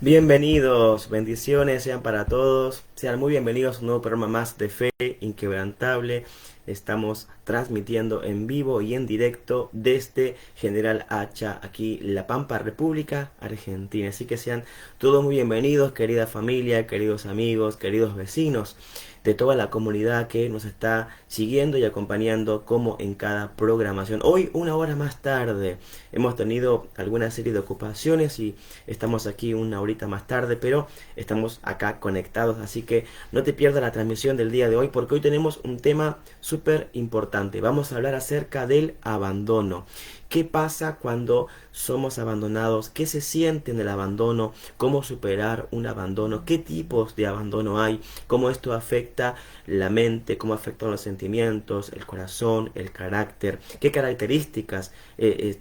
Bienvenidos, bendiciones sean para todos, sean muy bienvenidos a un nuevo programa más de Fe Inquebrantable. Estamos transmitiendo en vivo y en directo desde General Hacha, aquí La Pampa, República Argentina. Así que sean todos muy bienvenidos, querida familia, queridos amigos, queridos vecinos de toda la comunidad que nos está siguiendo y acompañando como en cada programación. Hoy, una hora más tarde, hemos tenido alguna serie de ocupaciones y estamos aquí una horita más tarde, pero estamos acá conectados, así que no te pierdas la transmisión del día de hoy porque hoy tenemos un tema súper importante. Vamos a hablar acerca del abandono. ¿Qué pasa cuando somos abandonados? ¿Qué se siente en el abandono? ¿Cómo superar un abandono? ¿Qué tipos de abandono hay? ¿Cómo esto afecta la mente? ¿Cómo afectan los sentimientos, el corazón, el carácter? ¿Qué características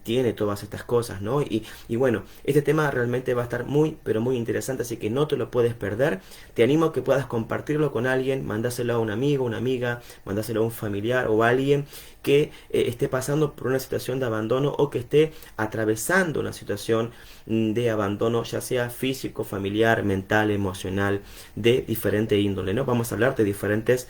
tiene todas estas cosas, ¿no? Y bueno, este tema realmente va a estar muy, pero muy interesante, así que no te lo puedes perder. Te animo a que puedas compartirlo con alguien, mandáselo a un amigo, una amiga, mandáselo a un familiar o a alguien que esté pasando por una situación de abandono o que esté atravesando una situación de abandono, ya sea físico, familiar, mental, emocional, de diferente índole, ¿no? Vamos a hablar de diferentes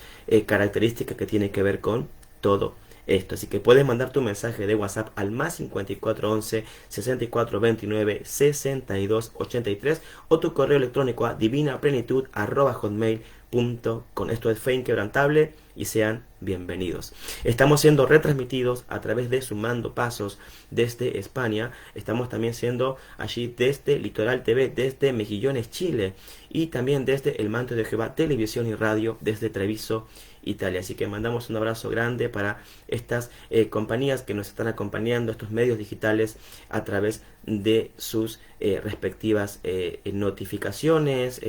características que tienen que ver con todo esto. Así que puedes mandar tu mensaje de WhatsApp al más 5411 6429 6283 o tu correo electrónico a divinaplenitud@hotmail.com. Esto es Fe Inquebrantable y sean bienvenidos. Estamos siendo retransmitidos a través de Sumando Pasos desde España. Estamos también siendo allí desde Litoral TV, desde Mejillones, Chile, y también desde El Manto de Jehová Televisión y Radio desde Treviso, Italia. Así que mandamos un abrazo grande para estas compañías que nos están acompañando, estos medios digitales, a través de sus respectivas notificaciones,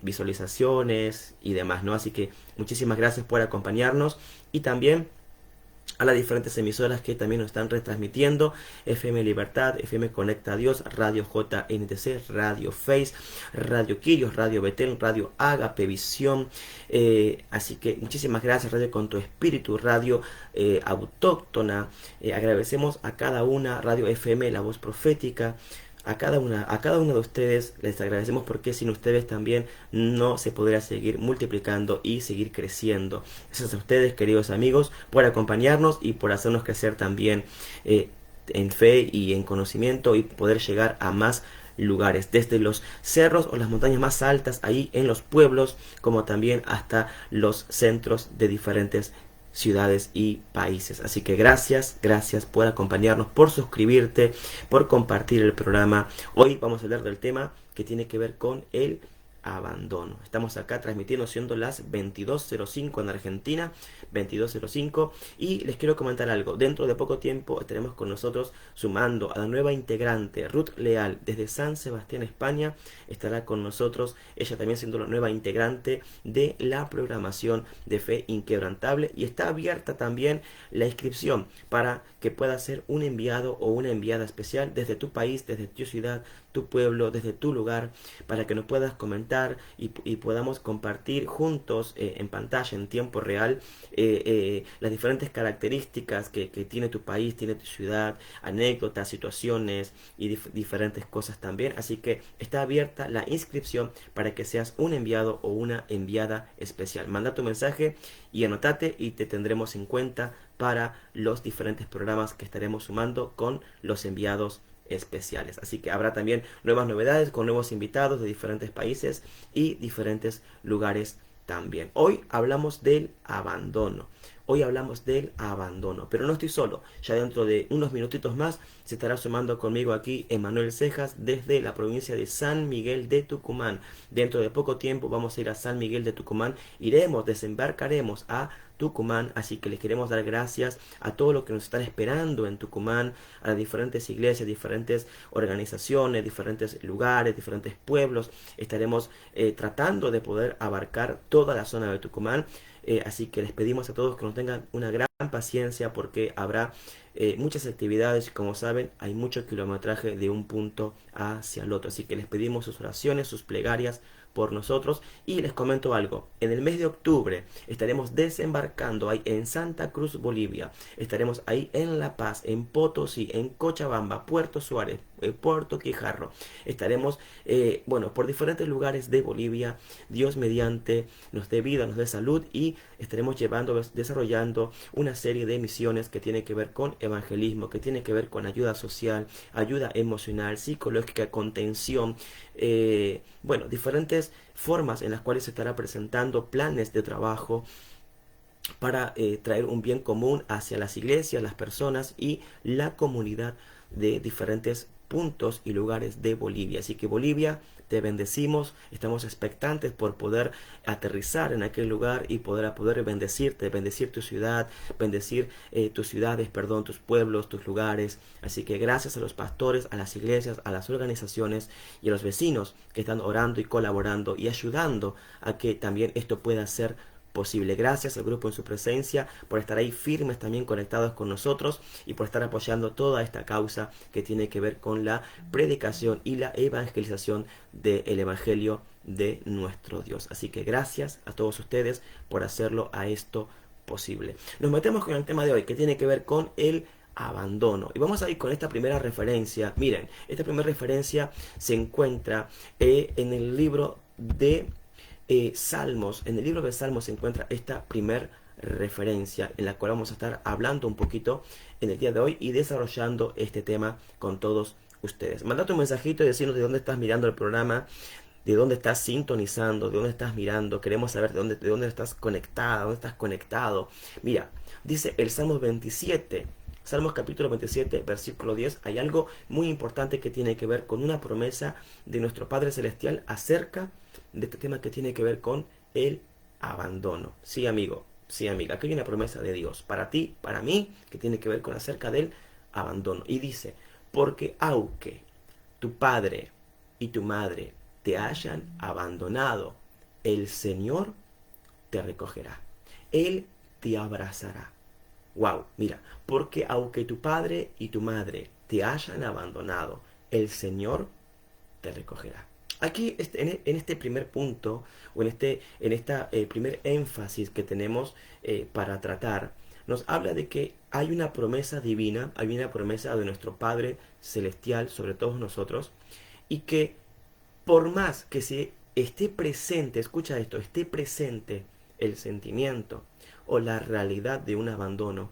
visualizaciones y demás, ¿no? Así que muchísimas gracias por acompañarnos y también a las diferentes emisoras que también nos están retransmitiendo: FM Libertad, FM Conecta a Dios, Radio JNTC, Radio Face, Radio Quirios, Radio Betel, Radio Agape Visión. Así que muchísimas gracias, Radio Con Tu Espíritu, Radio Autóctona. Agradecemos a cada una, Radio FM La Voz Profética. A cada uno de ustedes les agradecemos, porque sin ustedes también no se podrá seguir multiplicando y seguir creciendo. Gracias a ustedes, queridos amigos, por acompañarnos y por hacernos crecer también en fe y en conocimiento, y poder llegar a más lugares, desde los cerros o las montañas más altas, ahí en los pueblos, como también hasta los centros de diferentes ciudades y países. Así que gracias por acompañarnos, por suscribirte, por compartir el programa. Hoy vamos a hablar del tema que tiene que ver con el abandono. Estamos acá transmitiendo siendo las 22:05 en Argentina, 22:05, y les quiero comentar algo. Dentro de poco tiempo estaremos con nosotros sumando a la nueva integrante, Ruth Leal, desde San Sebastián, España. Estará con nosotros, ella también siendo la nueva integrante de la programación de Fe Inquebrantable, y está abierta también la inscripción para que puedas ser un enviado o una enviada especial desde tu país, desde tu ciudad, tu pueblo, desde tu lugar, para que nos puedas comentar y podamos compartir juntos en pantalla, en tiempo real, las diferentes características que tiene tu país, tiene tu ciudad, anécdotas, situaciones y diferentes cosas también. Así que está abierta la inscripción para que seas un enviado o una enviada especial. Manda tu mensaje y anotate, y te tendremos en cuenta para los diferentes programas que estaremos sumando con los enviados especiales. Así que habrá también nuevas novedades con nuevos invitados de diferentes países y diferentes lugares también. Hoy hablamos del abandono. Hoy hablamos del abandono, pero no estoy solo. Ya dentro de unos minutitos más se estará sumando conmigo aquí Emanuel Cejas desde la provincia de San Miguel de Tucumán. Dentro de poco tiempo vamos a ir a San Miguel de Tucumán. Desembarcaremos a Tucumán, así que les queremos dar gracias a todos los que nos están esperando en Tucumán, a las diferentes iglesias, diferentes organizaciones, diferentes lugares, diferentes pueblos. Estaremos tratando de poder abarcar toda la zona de Tucumán. Así que les pedimos a todos que nos tengan una gran paciencia, porque habrá muchas actividades y, como saben, hay mucho kilometraje de un punto hacia el otro. Así que les pedimos sus oraciones, sus plegarias por nosotros. Y les comento algo: en el mes de octubre estaremos desembarcando ahí en Santa Cruz, Bolivia. Estaremos ahí en La Paz, en Potosí, en Cochabamba, Puerto Suárez, Puerto Quijarro. Estaremos, bueno, por diferentes lugares de Bolivia. Dios mediante nos dé vida, nos dé salud, y estaremos desarrollando una serie de misiones que tiene que ver con evangelismo, que tiene que ver con ayuda social, ayuda emocional, psicológica, contención, bueno, diferentes formas en las cuales se estará presentando planes de trabajo para traer un bien común hacia las iglesias, las personas y la comunidad de diferentes puntos y lugares de Bolivia. Así que Bolivia, te bendecimos, estamos expectantes por poder aterrizar en aquel lugar y poder bendecirte, bendecir tu ciudad, bendecir tus ciudades, perdón, tus pueblos, tus lugares. Así que gracias a los pastores, a las iglesias, a las organizaciones y a los vecinos que están orando y colaborando y ayudando a que también esto pueda ser posible. Gracias al grupo En Su Presencia por estar ahí firmes, también conectados con nosotros, y por estar apoyando toda esta causa que tiene que ver con la predicación y la evangelización del evangelio de nuestro Dios. Así que gracias a todos ustedes por hacerlo a esto posible. Nos metemos con el tema de hoy, que tiene que ver con el abandono, y vamos a ir con esta primera referencia. Miren, esta primera referencia se encuentra en el libro de Salmos. En el libro de Salmos se encuentra esta primer referencia, en la cual vamos a estar hablando un poquito en el día de hoy y desarrollando este tema con todos ustedes. Mandate un mensajito y decirnos de dónde estás mirando el programa, de dónde estás sintonizando, de dónde estás mirando. Queremos saber de dónde estás conectada, dónde estás conectado. Mira, dice el Salmos 27, Salmos capítulo 27, versículo 10, hay algo muy importante que tiene que ver con una promesa de nuestro Padre Celestial acerca de este tema que tiene que ver con el abandono. Sí, amigo, sí, amiga, aquí hay una promesa de Dios para ti, para mí, que tiene que ver con acerca del abandono. Y dice, porque aunque tu padre y tu madre te hayan abandonado, el Señor te recogerá. Él te abrazará. Wow, mira, porque aunque tu padre y tu madre te hayan abandonado, el Señor te recogerá. Aquí en este primer punto, o en esta primer énfasis que tenemos para tratar, nos habla de que hay una promesa divina, hay una promesa de nuestro Padre Celestial sobre todos nosotros, y que por más que se esté presente, escucha esto, esté presente el sentimiento o la realidad de un abandono,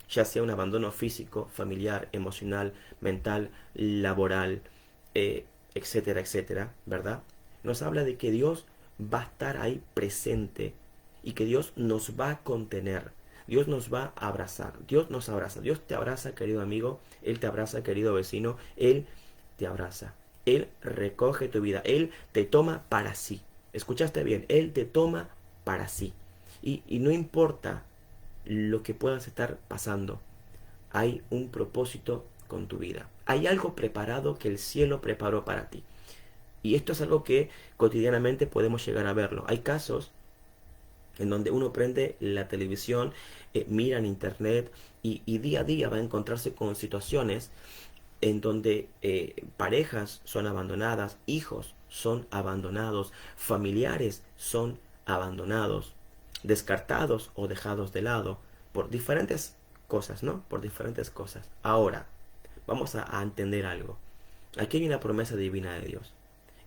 ya sea un abandono físico, familiar, emocional, mental, laboral, etcétera, etcétera, ¿verdad? Nos habla de que Dios va a estar ahí presente y que Dios nos va a contener. Dios nos va a abrazar. Dios nos abraza. Dios te abraza, querido amigo. Él te abraza, querido vecino. Él te abraza. Él recoge tu vida. Él te toma para sí. ¿Escuchaste bien? Él te toma para sí. Y no importa lo que puedas estar pasando, hay un propósito con tu vida. Hay algo preparado que el cielo preparó para ti. Y esto es algo que cotidianamente podemos llegar a verlo. Hay casos en donde uno prende la televisión, mira en internet y día a día va a encontrarse con situaciones en donde parejas son abandonadas, hijos son abandonados, familiares son abandonados, descartados o dejados de lado por diferentes cosas, ¿no? Por diferentes cosas. Ahora, vamos a entender algo. Aquí hay una promesa divina de Dios.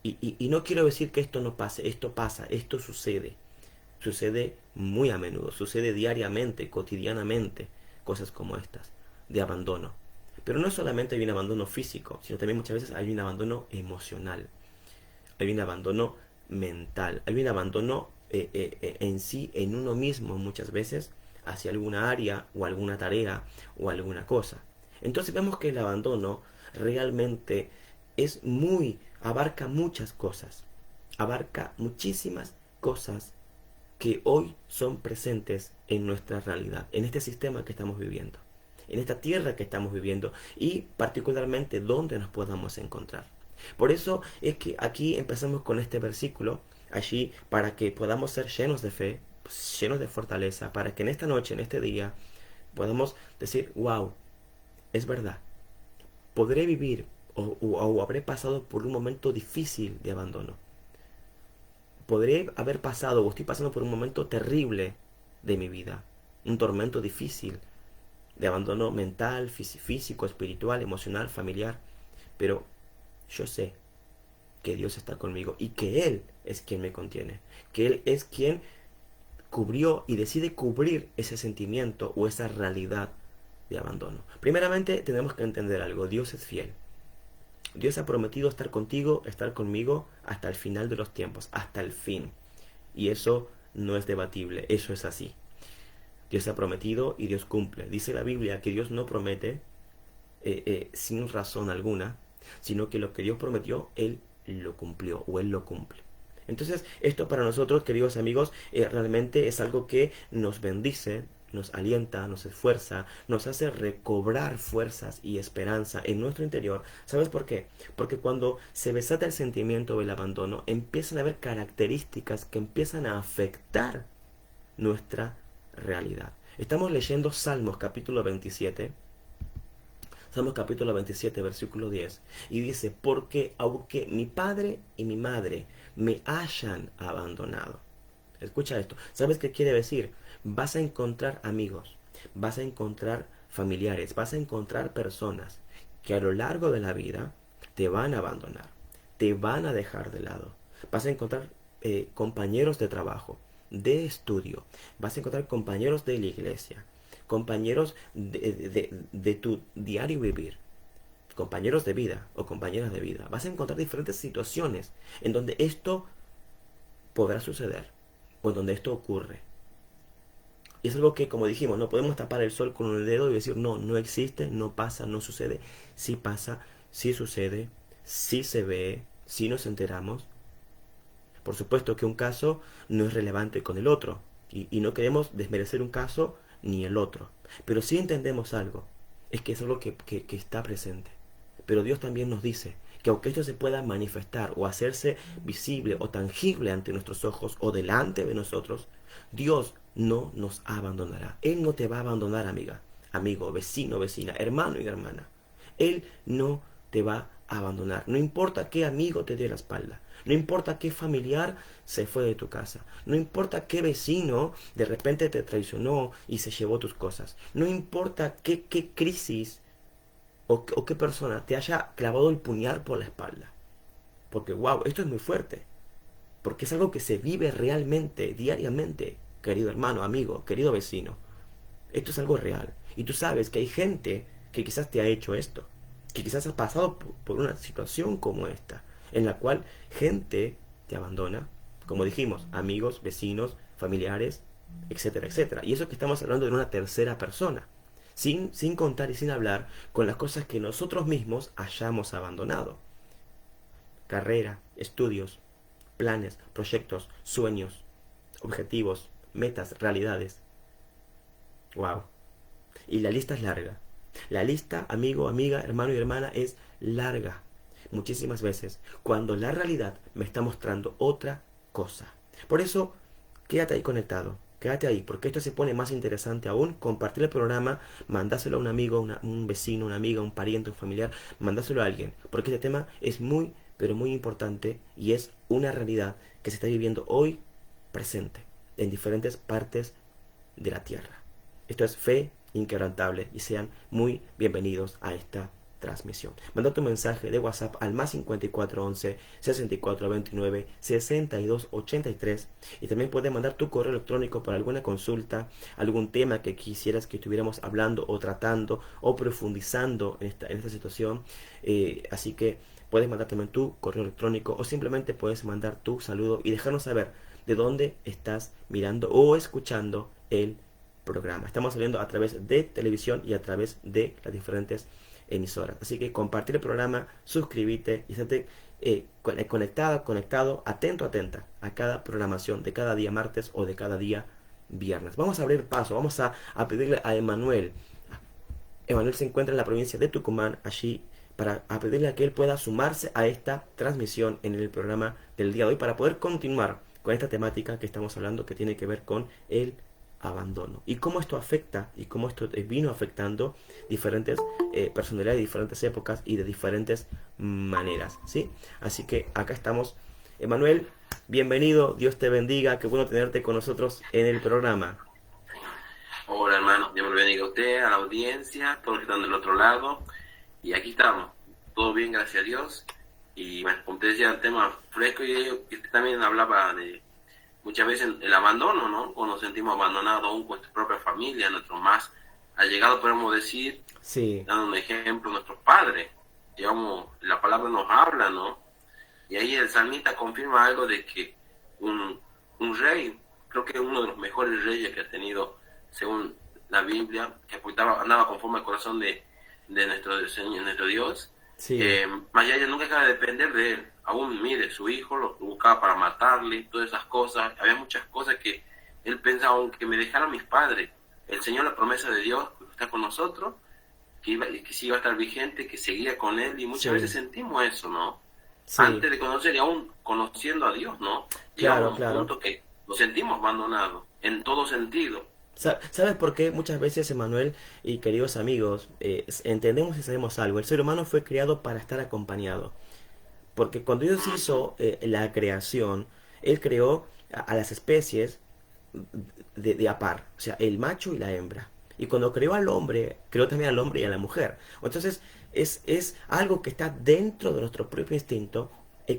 Y no quiero decir que esto no pase, esto pasa, esto sucede. Sucede muy a menudo, sucede diariamente, cotidianamente, cosas como estas, de abandono. Pero no solamente hay un abandono físico, sino también muchas veces hay un abandono emocional, hay un abandono mental, hay un abandono en sí, en uno mismo muchas veces, hacia alguna área o alguna tarea o alguna cosa. Entonces vemos que el abandono realmente abarca muchas cosas, abarca muchísimas cosas que hoy son presentes en nuestra realidad, en este sistema que estamos viviendo, en esta tierra que estamos viviendo y particularmente donde nos podamos encontrar. Por eso es que aquí empezamos con este versículo, allí para que podamos ser llenos de fe, llenos de fortaleza, para que en esta noche, en este día, podamos decir, wow, es verdad, podré vivir o habré pasado por un momento difícil de abandono. Podré haber pasado o estoy pasando por un momento terrible de mi vida, un tormento difícil de abandono mental, físico, espiritual, emocional, familiar. pero yo sé que Dios está conmigo y que Él es quien me contiene, que Él es quien cubrió y decide cubrir ese sentimiento o esa realidad de abandono. Primeramente tenemos que entender algo, Dios es fiel. Dios ha prometido estar contigo, estar conmigo hasta el final de los tiempos, hasta el fin. Y eso no es debatible, eso es así. Dios ha prometido y Dios cumple. Dice la Biblia que Dios no promete sin razón alguna, sino que lo que Dios prometió, Él lo cumplió o Él lo cumple. Entonces, esto para nosotros, queridos amigos, realmente es algo que nos bendice, nos alienta, nos esfuerza, nos hace recobrar fuerzas y esperanza en nuestro interior. ¿Sabes por qué? Porque cuando se desata el sentimiento del abandono, empiezan a haber características que empiezan a afectar nuestra realidad. Estamos leyendo Salmos capítulo 27. Salmos capítulo 27, versículo 10. Y dice, porque aunque mi padre y mi madre me hayan abandonado. Escucha esto. ¿Sabes qué quiere decir? Vas a encontrar amigos, vas a encontrar familiares, vas a encontrar personas que a lo largo de la vida te van a abandonar, te van a dejar de lado. Vas a encontrar compañeros de trabajo, de estudio, vas a encontrar compañeros de la iglesia, compañeros de tu diario vivir, compañeros de vida o compañeras de vida. Vas a encontrar diferentes situaciones en donde esto podrá suceder o en donde esto ocurre. Y es algo que, como dijimos, no podemos tapar el sol con el dedo y decir, no, no existe, no pasa, no sucede. Sí pasa, sí sucede, sí se ve, sí nos enteramos. Por supuesto que un caso no es relevante con el otro. Y no queremos desmerecer un caso ni el otro. Pero sí entendemos algo. Es que es algo que está presente. Pero Dios también nos dice que aunque esto se pueda manifestar o hacerse visible o tangible ante nuestros ojos o delante de nosotros, Dios no nos abandonará. Él no te va a abandonar, amiga, amigo, vecino, vecina, hermano y hermana. Él no te va a abandonar. No importa qué amigo te dé la espalda. No importa qué familiar se fue de tu casa. No importa qué vecino de repente te traicionó y se llevó tus cosas. No importa qué crisis o qué persona te haya clavado el puñal por la espalda. Porque, wow, esto es muy fuerte. Porque es algo que se vive realmente, diariamente, querido hermano, amigo, querido vecino. Esto es algo real. Y tú sabes que hay gente que quizás te ha hecho esto. Que quizás has pasado por una situación como esta. En la cual gente te abandona. Como dijimos, amigos, vecinos, familiares, etcétera, etcétera. Y eso que estamos hablando de una tercera persona. Sin contar y sin hablar con las cosas que nosotros mismos hayamos abandonado. Carrera, estudios, planes, proyectos, sueños, objetivos, metas, realidades. Wow. Y la lista es larga. La lista, amigo, amiga, hermano y hermana, es larga. Muchísimas veces, cuando la realidad me está mostrando otra cosa. Por eso, quédate ahí conectado. Quédate ahí, porque esto se pone más interesante aún. Compartir el programa, mandáselo a un amigo, un vecino, una amiga, un pariente, un familiar. Mandáselo a alguien, porque este tema es muy, pero muy importante y es una realidad que se está viviendo hoy presente en diferentes partes de la tierra. Esto es Fe Inquebrantable y sean muy bienvenidos a esta transmisión. Manda tu mensaje de WhatsApp al más 5411 6429 6283 y también puedes mandar tu correo electrónico para alguna consulta, algún tema que quisieras que estuviéramos hablando o tratando o profundizando en esta situación. Así que puedes mandar también tu correo electrónico o simplemente puedes mandar tu saludo y dejarnos saber de dónde estás mirando o escuchando el programa. Estamos saliendo a través de televisión y a través de las diferentes emisoras. Así que compartir el programa, suscríbete y estate conectado, atento, atenta a cada programación de cada día martes o de cada día viernes. Vamos a abrir paso, vamos a pedirle a Emanuel. Emanuel se encuentra en la provincia de Tucumán, allí a pedirle a que él pueda sumarse a esta transmisión en el programa del día de hoy para poder continuar con esta temática que estamos hablando que tiene que ver con el abandono y cómo esto afecta y cómo esto vino afectando diferentes personalidades de diferentes épocas y de diferentes maneras, ¿sí? Así que acá estamos. Emanuel, bienvenido, Dios te bendiga, qué bueno tenerte con nosotros en el programa. Hola hermano, Dios me lo bendiga a usted, a la audiencia, todos los que están del otro lado, y aquí estamos, todo bien, gracias a Dios. Y bueno, como te decía, el tema fresco, y también hablaba de muchas veces el abandono, ¿no? Cuando nos sentimos abandonados aún con nuestra propia familia, nuestros más allegados, podemos decir, Sí, dando un ejemplo, nuestros padres. Digamos, la palabra nos habla, ¿no? Y ahí el salmista confirma algo de que un, un rey, creo que uno de los mejores reyes que ha tenido, según la Biblia, que andaba conforme al corazón de nuestro Señor, nuestro Dios, sí, más allá nunca dejaba de depender de él. Aún, mire, su hijo lo buscaba para matarle, todas esas cosas. Había muchas cosas que él pensaba, aunque me dejaran mis padres, el Señor, la promesa de Dios, que está con nosotros, que sí iba a estar vigente, que seguía con él, y muchas veces sí, sentimos eso, ¿no? sí, Antes de conocer y aún conociendo a Dios, ¿no? Llegamos claro, a un claro. punto que nos sentimos abandonados en todo sentido. ¿Sabes por qué muchas veces, Emanuel y queridos amigos, entendemos y sabemos algo? El ser humano fue creado para estar acompañado. Porque cuando Dios Ujú. hizo la creación, Él creó a las especies de a par, o sea, el macho y la hembra. Y cuando creó al hombre, creó también al hombre y a la mujer. Entonces, es algo que está dentro de nuestro propio instinto,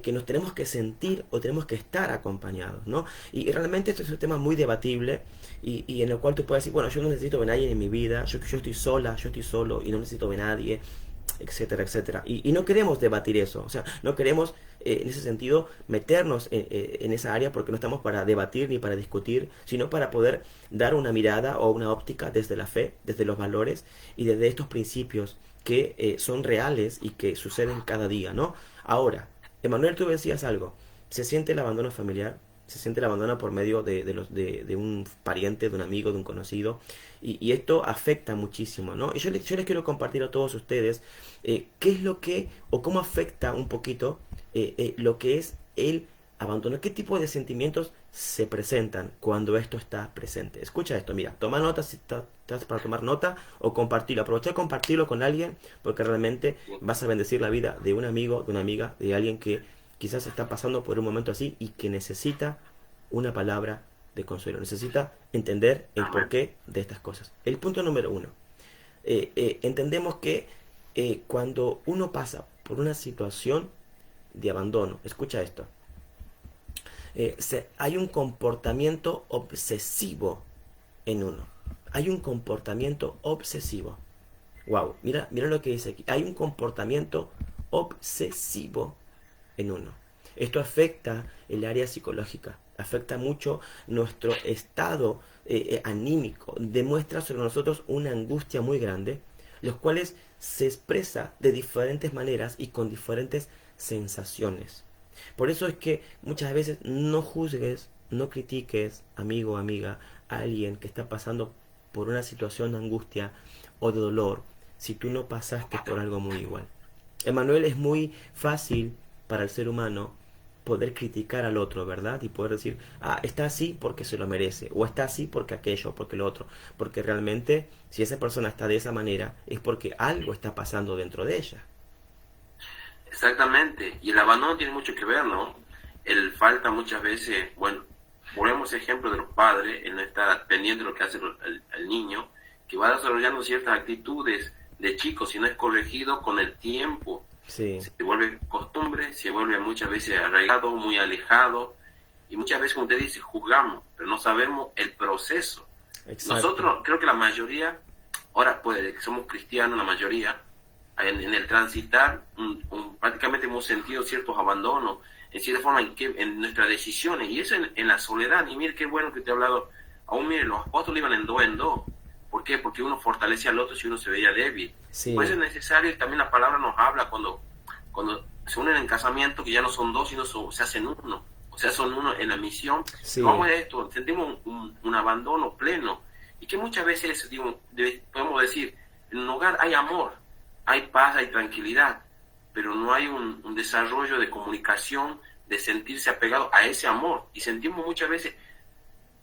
que nos tenemos que sentir o tenemos que estar acompañados, ¿no? Y realmente esto es un tema muy debatible y en el cual tú puedes decir, bueno, yo no necesito ver a nadie en mi vida, yo estoy sola, yo estoy solo y no necesito ver a nadie, etcétera, etcétera. Y no queremos debatir eso, o sea, no queremos en ese sentido meternos en esa área porque no estamos para debatir ni para discutir, sino para poder dar una mirada o una óptica desde la fe, desde los valores y desde estos principios que son reales y que suceden cada día, ¿no? Ahora, Emanuel, tú decías algo, se siente el abandono familiar, se siente el abandono por medio de un pariente, de un amigo, de un conocido, y esto afecta muchísimo, ¿no? Y yo les quiero compartir a todos ustedes qué es lo que, o cómo afecta un poquito lo que es el abandono, qué tipo de sentimientos se presentan cuando esto está presente. Escucha esto, mira, toma nota si estás para tomar nota o compartirlo. Aprovecha de compartirlo con alguien porque realmente vas a bendecir la vida de un amigo, de una amiga, de alguien que quizás está pasando por un momento así y que necesita una palabra de consuelo, necesita entender el Amén. porqué de estas cosas. El punto número uno, entendemos que cuando uno pasa por una situación de abandono, escucha esto, hay un comportamiento obsesivo en uno. Hay un comportamiento obsesivo. Wow, mira, mira lo que dice aquí. Hay un comportamiento obsesivo en uno. Esto afecta el área psicológica, afecta mucho nuestro estado anímico, demuestra sobre nosotros una angustia muy grande, los cuales se expresa de diferentes maneras y con diferentes sensaciones. Por eso es que muchas veces no juzgues, no critiques, amigo o amiga, a alguien que está pasando por una situación de angustia o de dolor si tú no pasaste por algo muy igual. Emanuel, es muy fácil para el ser humano poder criticar al otro, ¿verdad? Y poder decir, ah, está así porque se lo merece, o está así porque aquello, porque lo otro. Porque realmente, si esa persona está de esa manera, es porque algo está pasando dentro de ella. Exactamente. Y el abandono tiene mucho que ver, ¿no? El falta muchas veces, bueno, volvemos al ejemplo de los padres, el no estar pendiente de lo que hace el niño, que va desarrollando ciertas actitudes de chico, si no es corregido con el tiempo, Sí, se vuelve costumbre, se vuelve muchas veces arraigado, muy alejado, y muchas veces, como te dice, juzgamos, pero no sabemos el proceso. exacto. Nosotros, creo que la mayoría, ahora pues que somos cristianos, la mayoría, en el transitar, prácticamente hemos sentido ciertos abandonos, en cierta forma, en nuestras decisiones, y eso en la soledad. Y mire qué bueno que te he hablado, aún mire, los apóstoles iban en dos en dos. ¿Por qué? Porque uno fortalece al otro si uno se veía débil. Y por eso Sí, es necesario, y también la palabra nos habla cuando se unen en casamiento, que ya no son dos, sino se hacen uno. O sea, son uno en la misión. ¿Cómo sí, es esto? Sentimos un abandono pleno. Y que muchas veces, digo, podemos decir, en un hogar hay amor, hay paz, hay tranquilidad, pero no hay un desarrollo de comunicación, de sentirse apegado a ese amor. Y sentimos muchas veces,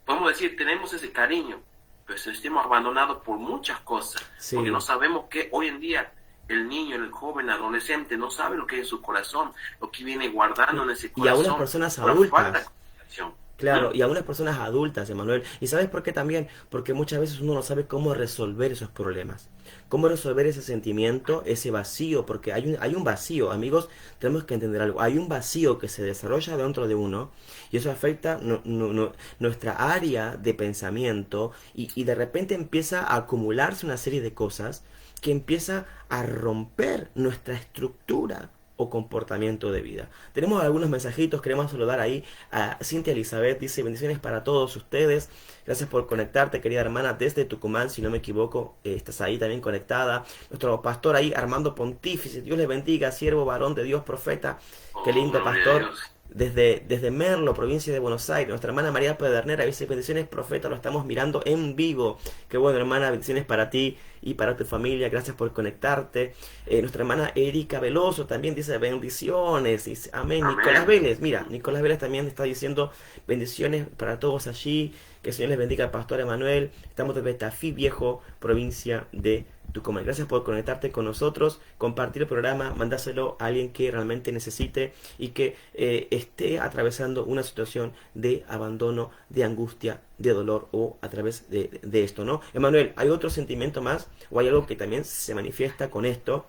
podemos decir, tenemos ese cariño, pero sentimos abandonados por muchas cosas, porque no sí. sabemos que hoy en día el niño, el joven, el adolescente no sabe lo que hay en su corazón, lo que viene guardando en ese Y aún las corazón, personas por la falta de adultas, comunicación. Claro, ¿Mm? y a unas personas adultas, Emanuel. ¿Y sabes por qué también? Porque muchas veces uno no sabe cómo resolver esos problemas. Cómo resolver ese sentimiento, ese vacío, porque hay un vacío, amigos, tenemos que entender algo. Hay un vacío que se desarrolla dentro de uno y eso afecta nuestra área de pensamiento y de repente empieza a acumularse una serie de cosas que empieza a romper nuestra estructura o comportamiento de vida. Tenemos algunos mensajitos, queremos saludar ahí a Cintia Elizabeth, dice bendiciones para todos ustedes, gracias por conectarte querida hermana desde Tucumán, si no me equivoco, estás ahí también conectada, nuestro pastor ahí Armando Pontífice, Dios le bendiga, siervo varón de Dios, profeta, qué Oh, lindo gloria a pastor, Dios. desde Merlo, provincia de Buenos Aires, nuestra hermana María Pedernera, dice bendiciones profeta, lo estamos mirando en vivo, qué bueno hermana, bendiciones para ti y para tu familia, gracias por conectarte. Nuestra hermana Erika Veloso también dice bendiciones, dice amén. Nicolás Amén. Vélez, mira, Nicolás Vélez también está diciendo bendiciones para todos allí, que el Señor les bendiga al pastor Emanuel, estamos desde Tafí Viejo, provincia de Tucumán. Gracias por conectarte con nosotros, compartir el programa, mandáselo a alguien que realmente necesite y que esté atravesando una situación de abandono, de angustia, de dolor o a través de esto, ¿no? Emanuel, ¿hay otro sentimiento más o hay algo que también se manifiesta con esto?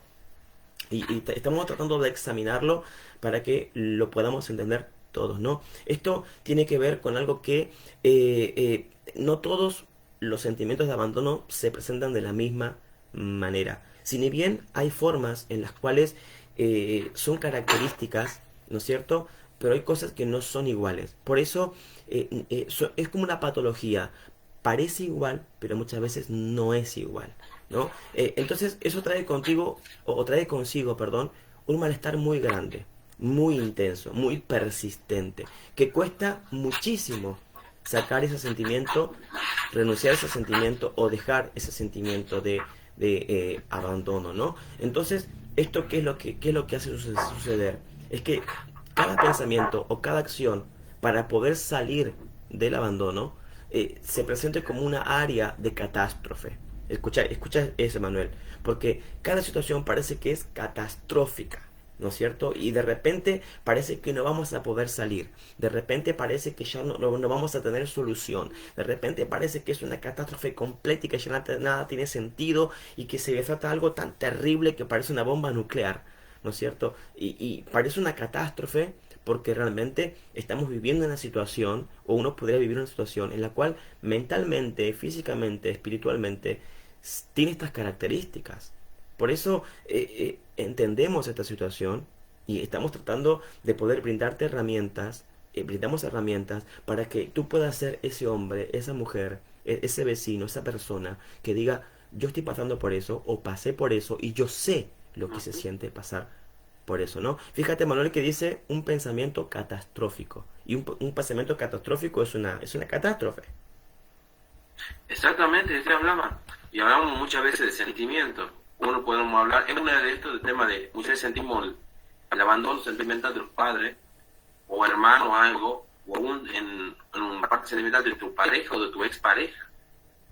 Y estamos tratando de examinarlo para que lo podamos entender todos, ¿no? Esto tiene que ver con algo que no todos los sentimientos de abandono se presentan de la misma manera. Si ni bien hay formas en las cuales son características, ¿no es cierto? Pero hay cosas que no son iguales. Por eso es como una patología. Parece igual, pero muchas veces no es igual, ¿no? Entonces eso trae contigo, o trae consigo, perdón, un malestar muy grande, muy intenso, muy persistente, que cuesta muchísimo sacar ese sentimiento, renunciar a ese sentimiento o dejar ese sentimiento de abandono, ¿no? Entonces, ¿esto qué es lo que hace suceder? Es que cada pensamiento o cada acción para poder salir del abandono se presente como una área de catástrofe. Escucha eso, Manuel, porque cada situación parece que es catastrófica, ¿no es cierto? Y de repente parece que no vamos a poder salir, de repente parece que ya no vamos a tener solución, de repente parece que es una catástrofe completa y que ya nada tiene sentido y que se trata de algo tan terrible que parece una bomba nuclear, ¿no es cierto? Y parece una catástrofe porque realmente estamos viviendo una situación, o uno podría vivir una situación en la cual mentalmente, físicamente, espiritualmente, tiene estas características. Por eso entendemos esta situación y estamos tratando de poder brindarte herramientas, brindamos herramientas para que tú puedas ser ese hombre, esa mujer, ese vecino, esa persona que diga, yo estoy pasando por eso o pasé por eso y yo sé lo que se Ujú. siente pasar por eso, ¿no? Fíjate, Manuel, que dice un pensamiento catastrófico. Y un pensamiento catastrófico es una catástrofe. Exactamente, de qué hablaba. Y hablamos muchas veces de sentimientos. Uno podemos hablar, es uno de estos del tema de, muchas veces sentimos el abandono sentimental de los padres, o hermanos, algo, o aún en una parte sentimental de tu pareja o de tu expareja.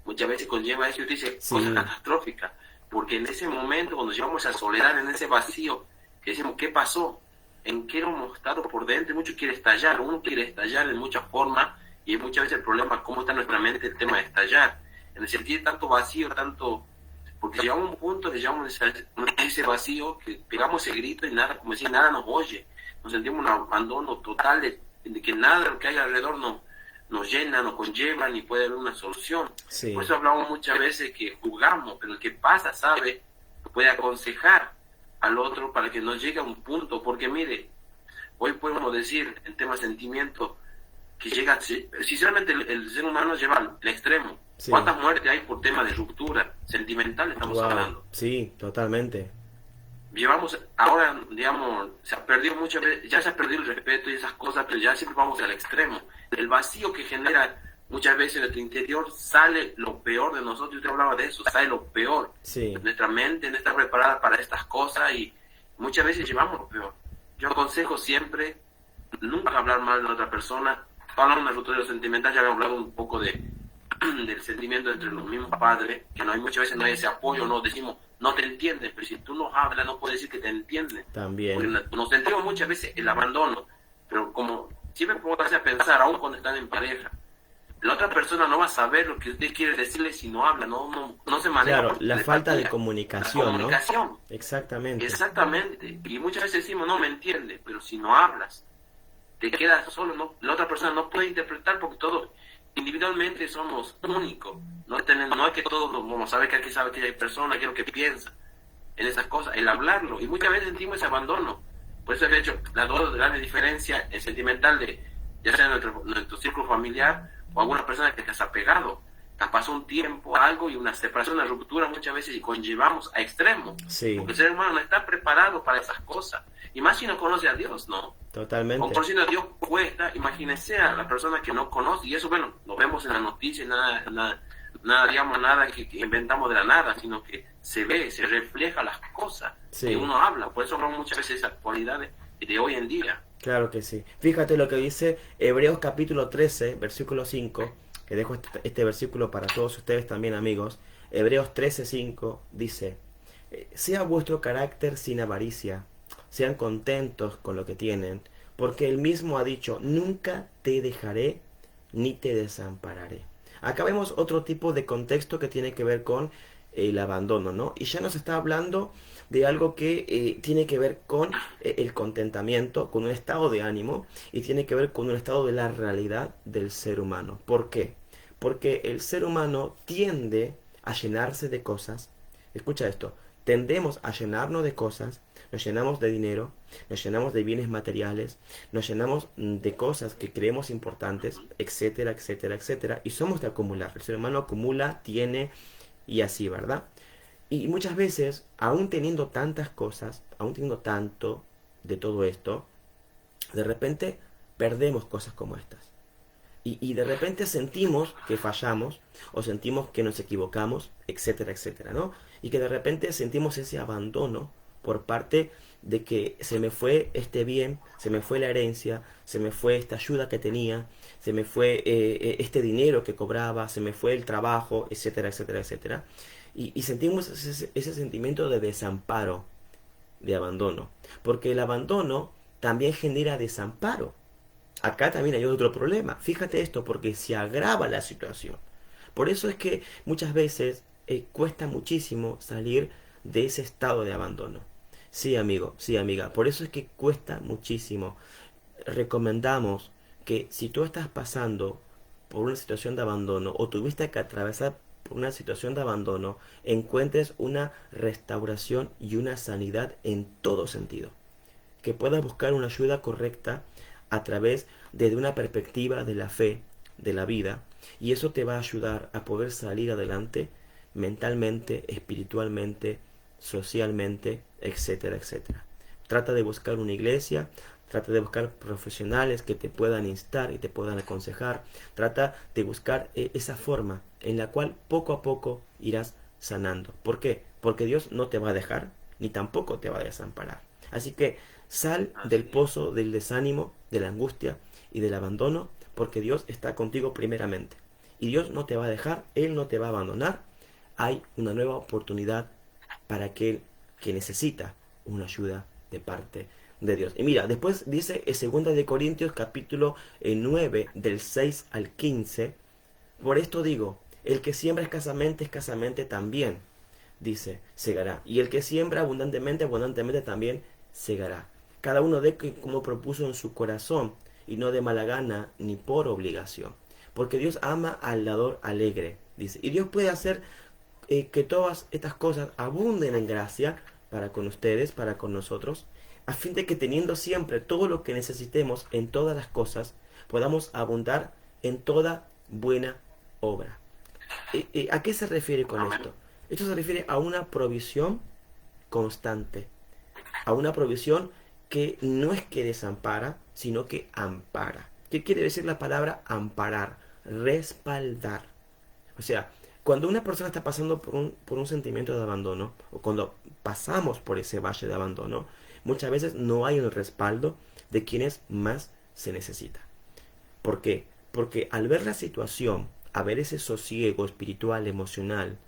Muchas veces conlleva eso y te dice cosas Sí, catastróficas, porque en ese momento, cuando llevamos a soledad, en ese vacío, que decimos, ¿qué pasó? ¿En qué hemos estado por dentro? Mucho quiere estallar, uno quiere estallar de muchas formas, y muchas veces el problema es cómo está nuestra mente el tema de estallar, en el sentir tanto vacío, tanto, porque llegamos a un punto que llegamos a ese vacío, que pegamos ese grito y nada, como decir, nada nos oye, nos sentimos un abandono total de que nada de lo que hay alrededor nos llena, nos conlleva, ni puede haber una solución. Por sí, eso hablamos muchas veces que juzgamos, pero el que pasa sabe, puede aconsejar al otro para que no llegue a un punto, porque mire, hoy podemos decir en tema de sentimiento que llega, sinceramente el ser humano lleva al extremo. sí. ¿Cuántas muertes hay por tema de ruptura sentimental estamos Wow, hablando? sí, totalmente. Llevamos, ahora, digamos, se ha perdido muchas veces, ya se ha perdido el respeto y esas cosas, pero ya siempre vamos al extremo. El vacío que genera muchas veces en nuestro interior sale lo peor de nosotros, usted hablaba de eso, sale lo peor. Sí, Nuestra mente no está preparada para estas cosas y muchas veces llevamos lo peor. Yo aconsejo siempre nunca hablar mal de otra persona. Hablando de una ruptura sentimental, ya habíamos hablado un poco del sentimiento entre los mismos padres, que no hay muchas veces no hay ese apoyo, no decimos, no te entiendes, pero si tú no hablas, no puedes decir que te entiendes. Porque también. nos sentimos muchas veces el abandono, pero como siempre póngase a pensar, aún cuando están en pareja, la otra persona no va a saber lo que usted quiere decirle si no habla, no se maneja Claro, por la falta de telepatía. La comunicación, ¿no? comunicación, Exactamente. exactamente. Y muchas veces decimos, no me entiende, pero si no hablas, te quedas solo, ¿no? La otra persona no puede interpretar porque todos individualmente somos únicos. No es que todos nos vamos a saber que aquí sabe que hay persona, que es lo que piensa en esas cosas, el hablarlo. Y muchas veces sentimos ese abandono. Por eso, de hecho, las dos grandes diferencias, el sentimental de, ya sea nuestro círculo familiar o alguna persona que te has pegado, te pasó un tiempo, algo y una separación, una ruptura muchas veces y conllevamos a extremos. Sí, Porque el ser humano no está preparado para esas cosas. Y más si no conoce a Dios, ¿no? Con totalmente. conociendo a Dios cuesta, imagínese a la persona que no conoce, y eso, bueno, lo vemos en las noticias, digamos, nada que inventamos de la nada, sino que se ve, se refleja las cosas Sí. que uno habla. Por eso hablamos muchas veces de esas cualidades de hoy en día. Claro que sí. Fíjate lo que dice Hebreos capítulo 13, versículo 5, que dejo este versículo para todos ustedes también, amigos. Hebreos 13, 5 dice, sea vuestro carácter sin avaricia, sean contentos con lo que tienen, porque él mismo ha dicho, nunca te dejaré ni te desampararé. Acá vemos otro tipo de contexto que tiene que ver con el abandono, ¿no? Y ya nos está hablando de algo que tiene que ver con el contentamiento, con un estado de ánimo y tiene que ver con un estado de la realidad del ser humano. ¿Por qué? Porque el ser humano tiende a llenarse de cosas. Escucha esto, tendemos a llenarnos de cosas, nos llenamos de dinero, nos llenamos de bienes materiales, nos llenamos de cosas que creemos importantes, etcétera, etcétera, etcétera, y somos de acumular. El ser humano acumula, tiene y así, ¿verdad? Y muchas veces, aún teniendo tantas cosas, aún teniendo tanto de todo esto, de repente perdemos cosas como estas. Y de repente sentimos que fallamos o sentimos que nos equivocamos, etcétera, etcétera, ¿no? Y que de repente sentimos ese abandono por parte de que se me fue este bien, se me fue la herencia, se me fue esta ayuda que tenía, se me fue este dinero que cobraba, se me fue el trabajo, etcétera, etcétera, etcétera. Y sentimos ese sentimiento de desamparo, de abandono. Porque el abandono también genera desamparo. Acá también hay otro problema. Fíjate esto, porque se agrava la situación. Por eso es que muchas veces cuesta muchísimo salir de ese estado de abandono. Sí, amigo, sí, amiga. Por eso es que cuesta muchísimo. Recomendamos que si tú estás pasando por una situación de abandono o tuviste que atravesar por una situación de abandono, encuentres una restauración y una sanidad en todo sentido. Que puedas buscar una ayuda correcta a través desde una perspectiva de la fe, de la vida, y eso te va a ayudar a poder salir adelante mentalmente, espiritualmente, socialmente, etcétera, etcétera. Trata de buscar una iglesia, trata de buscar profesionales que te puedan instar y te puedan aconsejar, trata de buscar esa forma en la cual poco a poco irás sanando. ¿Por qué? Porque Dios no te va a dejar, ni tampoco te va a desamparar. Así que sal del pozo del desánimo, de la angustia y del abandono, porque Dios está contigo primeramente. Y Dios no te va a dejar, Él no te va a abandonar. Hay una nueva oportunidad para aquel que necesita una ayuda de parte de Dios. Y mira, después dice en 2 de Corintios capítulo 9 del 6 al 15, por esto digo, el que siembra escasamente también, dice, segará. Y el que siembra abundantemente, abundantemente también segará. Cada uno dé como propuso en su corazón, y no de mala gana ni por obligación. Porque Dios ama al dador alegre, dice. Y Dios puede hacer que todas estas cosas abunden en gracia para con ustedes, para con nosotros, a fin de que teniendo siempre todo lo que necesitemos en todas las cosas, podamos abundar en toda buena obra. ¿A qué se refiere con esto? Esto se refiere a una provisión constante, a una provisión que no es que desampara, sino que ampara. ¿Qué quiere decir la palabra amparar? Respaldar. O sea, cuando una persona está pasando por un sentimiento de abandono, o cuando pasamos por ese valle de abandono, muchas veces no hay un respaldo de quienes más se necesita. ¿Por qué? Porque al ver la situación, a ver ese sosiego espiritual, emocional,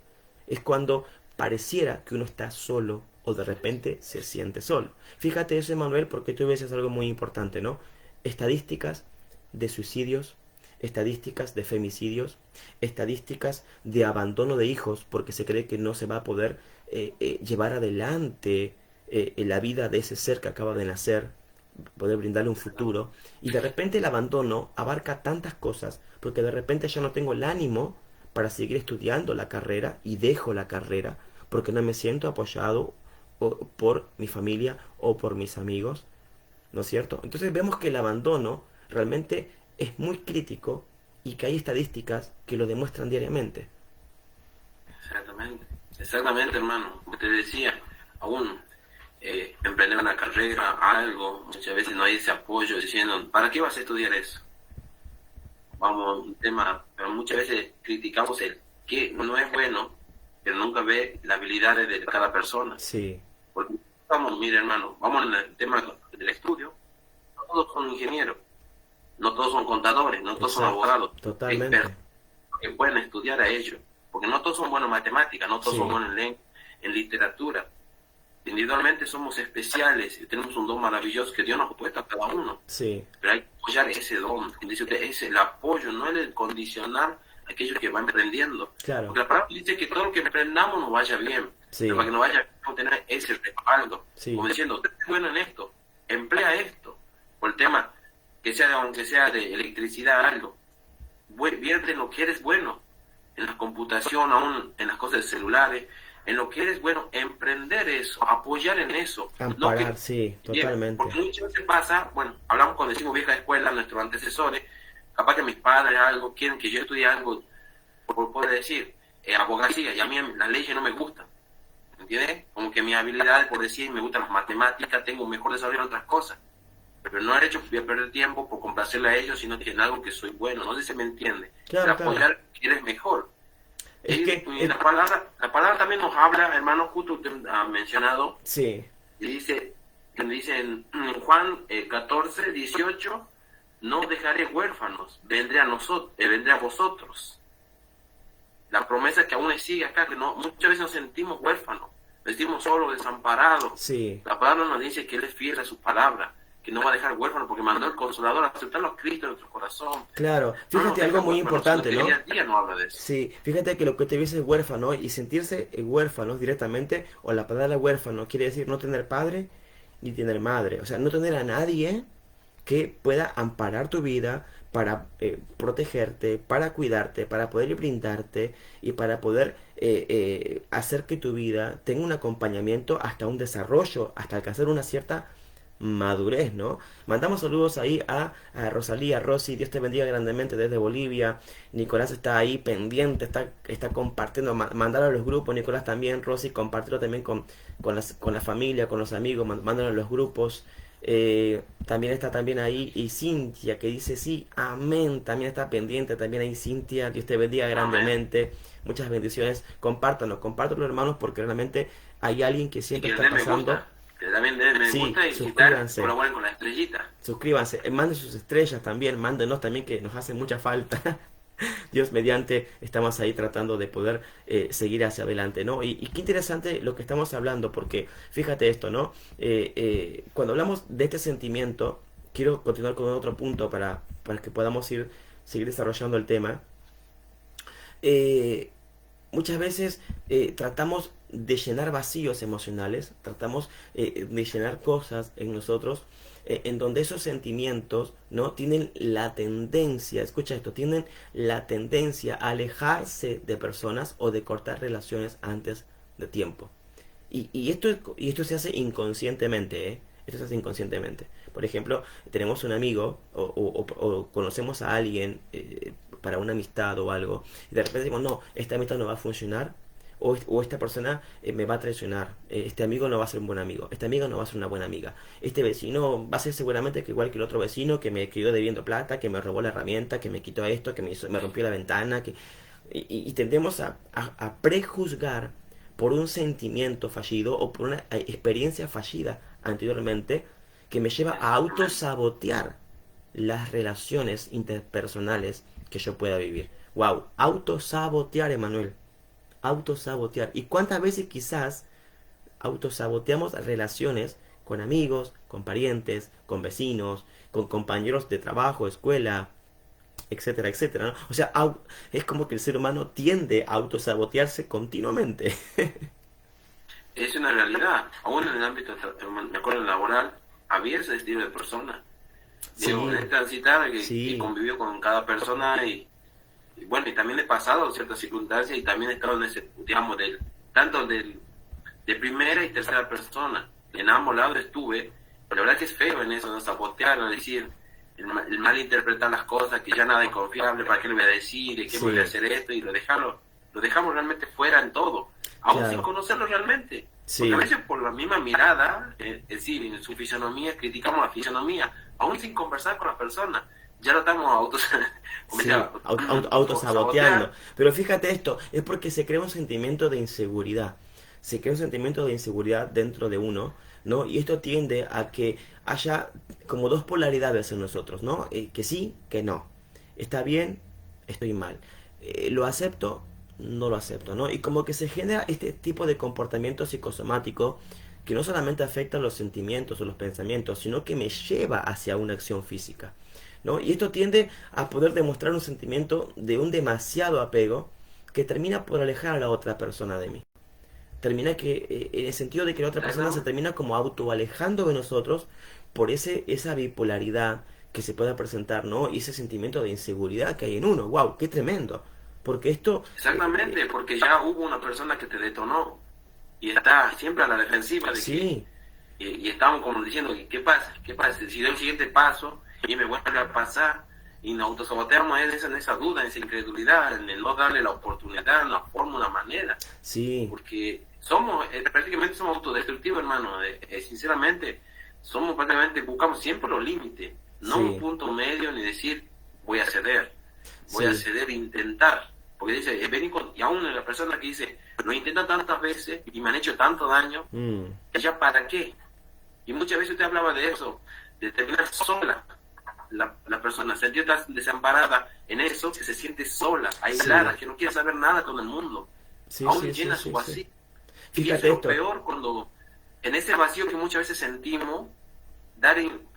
es cuando pareciera que uno está solo o de repente se siente solo. Fíjate eso, Emanuel, porque tú ves algo muy importante, ¿no? Estadísticas de suicidios, estadísticas de femicidios, estadísticas de abandono de hijos porque se cree que no se va a poder llevar adelante la vida de ese ser que acaba de nacer, poder brindarle un futuro. Y de repente el abandono abarca tantas cosas porque de repente ya no tengo el ánimo para seguir estudiando la carrera y dejo la carrera porque no me siento apoyado por mi familia o por mis amigos, ¿no es cierto? Entonces vemos que el abandono realmente es muy crítico y que hay estadísticas que lo demuestran diariamente. Exactamente, exactamente, hermano. Como te decía, aún emprender una carrera, algo, muchas veces no hay ese apoyo diciendo, ¿para qué vas a estudiar eso? Vamos, un tema, pero muchas veces criticamos el que no es bueno, pero nunca ve las habilidades de cada persona. Sí. Porque vamos, mire, hermano, vamos en el tema del estudio, no todos son ingenieros, no todos son contadores, no todos son abogados, totalmente, que pueden estudiar a ellos, porque no todos son buenos en matemáticas, no todos sí, son buenos en lengua, en literatura. Individualmente somos especiales y tenemos un don maravilloso que Dios nos ha puesto a cada uno. sí, Pero hay que apoyar ese don. Dice usted, es el apoyo, no el condicionar a aquellos que van emprendiendo. claro, Porque la palabra dice que todo lo que emprendamos nos vaya bien. sí, Pero para que nos vaya bien, tenemos que tener ese respaldo. sí, Como diciendo, usted es bueno en esto, emplea esto. Por el tema, que sea aunque sea de electricidad, algo. Vierte en lo que eres bueno. En la computación, aún en las cosas de celulares. En lo que eres bueno, emprender eso, apoyar en eso. amparar, No que, sí, totalmente, porque muchas veces pasa, bueno, hablamos cuando decimos vieja escuela, nuestros antecesores, capaz que mis padres algo, quieren que yo estudie algo, por poder decir, abogacía, y a mí las leyes no me gustan, ¿entiendes? Como que mis habilidades, por decir, me gustan las matemáticas, tengo un mejor desarrollo en otras cosas, pero no he hecho voy a perder tiempo por complacerle a ellos, sino que en algo que soy bueno, no sé si se me entiende, claro, apoyar que eres mejor. es que, Y la palabra también nos habla, hermano, justo usted ha mencionado, sí, y dice en Juan 14, 18, no os dejaré huérfanos, vendré a vosotros. La promesa que aún sigue acá, que no, muchas veces nos sentimos huérfanos, nos sentimos solos, desamparados. sí, La palabra nos dice que Él es fiel a su palabra, que no va a dejar huérfanos porque mandó el Consolador a aceptarlo a Cristo en nuestro corazón. claro, No fíjate nos algo deja muy huérfanos, importante, sino ¿no? que día a día no habla de eso. Sí, fíjate que lo que te dice es huérfano y sentirse huérfanos directamente, o la palabra huérfano quiere decir no tener padre ni tener madre, o sea, no tener a nadie que pueda amparar tu vida para protegerte, para cuidarte, para poder brindarte y para poder hacer que tu vida tenga un acompañamiento hasta un desarrollo, hasta alcanzar una cierta madurez, ¿no? Mandamos saludos ahí a Rosalía, Rosy, Dios te bendiga grandemente desde Bolivia. Nicolás está ahí pendiente, está compartiendo, mandalo a los grupos, Nicolás también, Rosy, compartirlo también con la familia, con los amigos, mándalo a los grupos. También está también ahí y Cintia que dice sí, amén, también está pendiente, también ahí Cintia, Dios te bendiga grandemente, muchas bendiciones, compártanlo hermanos porque realmente hay alguien que siempre está pasando. Que también denle me Sí, gusta y suscríbanse. colaboren con la estrellita. Suscríbanse, manden sus estrellas también, mándenos también que nos hace mucha falta. Dios mediante, estamos ahí tratando de poder seguir hacia adelante, ¿no? Y qué interesante lo que estamos hablando, porque fíjate esto, ¿no? Cuando hablamos de este sentimiento, quiero continuar con otro punto para que podamos seguir desarrollando el tema. Muchas veces tratamos de llenar vacíos emocionales, tratamos de llenar cosas en nosotros en donde esos sentimientos no tienen la tendencia, escucha esto, tienen la tendencia a alejarse de personas o de cortar relaciones antes de tiempo. Y esto se hace inconscientemente, ¿eh? Esto se hace inconscientemente. Por ejemplo, tenemos un amigo o conocemos a alguien para una amistad o algo, y de repente decimos, no, esta amistad no va a funcionar, o esta persona me va a traicionar, este amigo no va a ser un buen amigo, esta amiga no va a ser una buena amiga, este vecino va a ser seguramente que igual que el otro vecino que me quedó debiendo plata, que me robó la herramienta, que me quitó esto, que me rompió la ventana, y tendemos a prejuzgar por un sentimiento fallido o por una experiencia fallida anteriormente que me lleva a autosabotear las relaciones interpersonales que yo pueda vivir. Wow, autosabotear, Emanuel. Autosabotear. ¿Y cuántas veces quizás autosaboteamos relaciones con amigos, con parientes, con vecinos, con compañeros de trabajo, escuela, etcétera, etcétera, ¿no? O sea, es como que el ser humano tiende a autosabotearse continuamente. Es una realidad. Aún en el ámbito, me acuerdo, laboral, había ese estilo de persona. Digo, Sí, de transitar, que sí, convivió con cada persona y bueno, y también he pasado ciertas circunstancias y también he estado en ese, digamos, tanto de primera y tercera persona. En ambos lados estuve, pero la verdad que es feo en eso, ¿no? Sabotear, ¿no? Decir, el mal interpretar las cosas, que ya nada es confiable, ¿para qué le voy a decir? ¿De qué voy a sí, hacer esto? Y lo dejamos realmente fuera en todo, aún sin claro, conocerlo realmente. Porque a sí, veces por la misma mirada, es decir, en su fisonomía, criticamos la fisonomía, aún sin conversar con la persona. Ya lo estamos como sí, decía, autosaboteando. sabotear. Pero fíjate esto, es porque se crea un sentimiento de inseguridad. Se crea un sentimiento de inseguridad dentro de uno, ¿no? Y esto tiende a que haya como dos polaridades en nosotros, ¿no? Que sí, que no. Está bien, estoy mal. Lo acepto, no lo acepto, ¿no? Y como que se genera este tipo de comportamiento psicosomático que no solamente afecta los sentimientos o los pensamientos, sino que me lleva hacia una acción física, ¿no? Y esto tiende a poder demostrar un sentimiento de un demasiado apego que termina por alejar a la otra persona de mí. Termina que, en el sentido de que la otra persona se Exactamente. termina como autoalejando de nosotros por esa bipolaridad que se pueda presentar, ¿no? Y ese sentimiento de inseguridad que hay en uno. ¡Wow! ¡Qué tremendo! Porque esto, Exactamente, porque ya hubo una persona que te detonó y está siempre a la defensiva de que, sí, y estamos como diciendo, ¿qué pasa? ¿Qué pasa? Si doy el siguiente paso y me vuelve a pasar y nos autosaboteamos en esa duda, en esa incredulidad, en el no darle la oportunidad, una forma, una manera, sí, porque prácticamente somos autodestructivos, hermano, sinceramente, buscamos siempre los límites, no un sí, punto medio ni decir voy a sí, ceder, intentar, porque dice, y aún la persona que dice, lo intento tantas veces y me han hecho tanto daño, mm, ¿ya para qué? Y muchas veces usted hablaba de eso, de terminar sola, la persona, sentir tan desamparada en eso, que se siente sola, sí, aislada, que no quiere saber nada con el mundo, sí, aún sí, sí, llena su sí, sí. vacío. Y eso Fíjate es lo esto. peor cuando en ese vacío que muchas veces sentimos,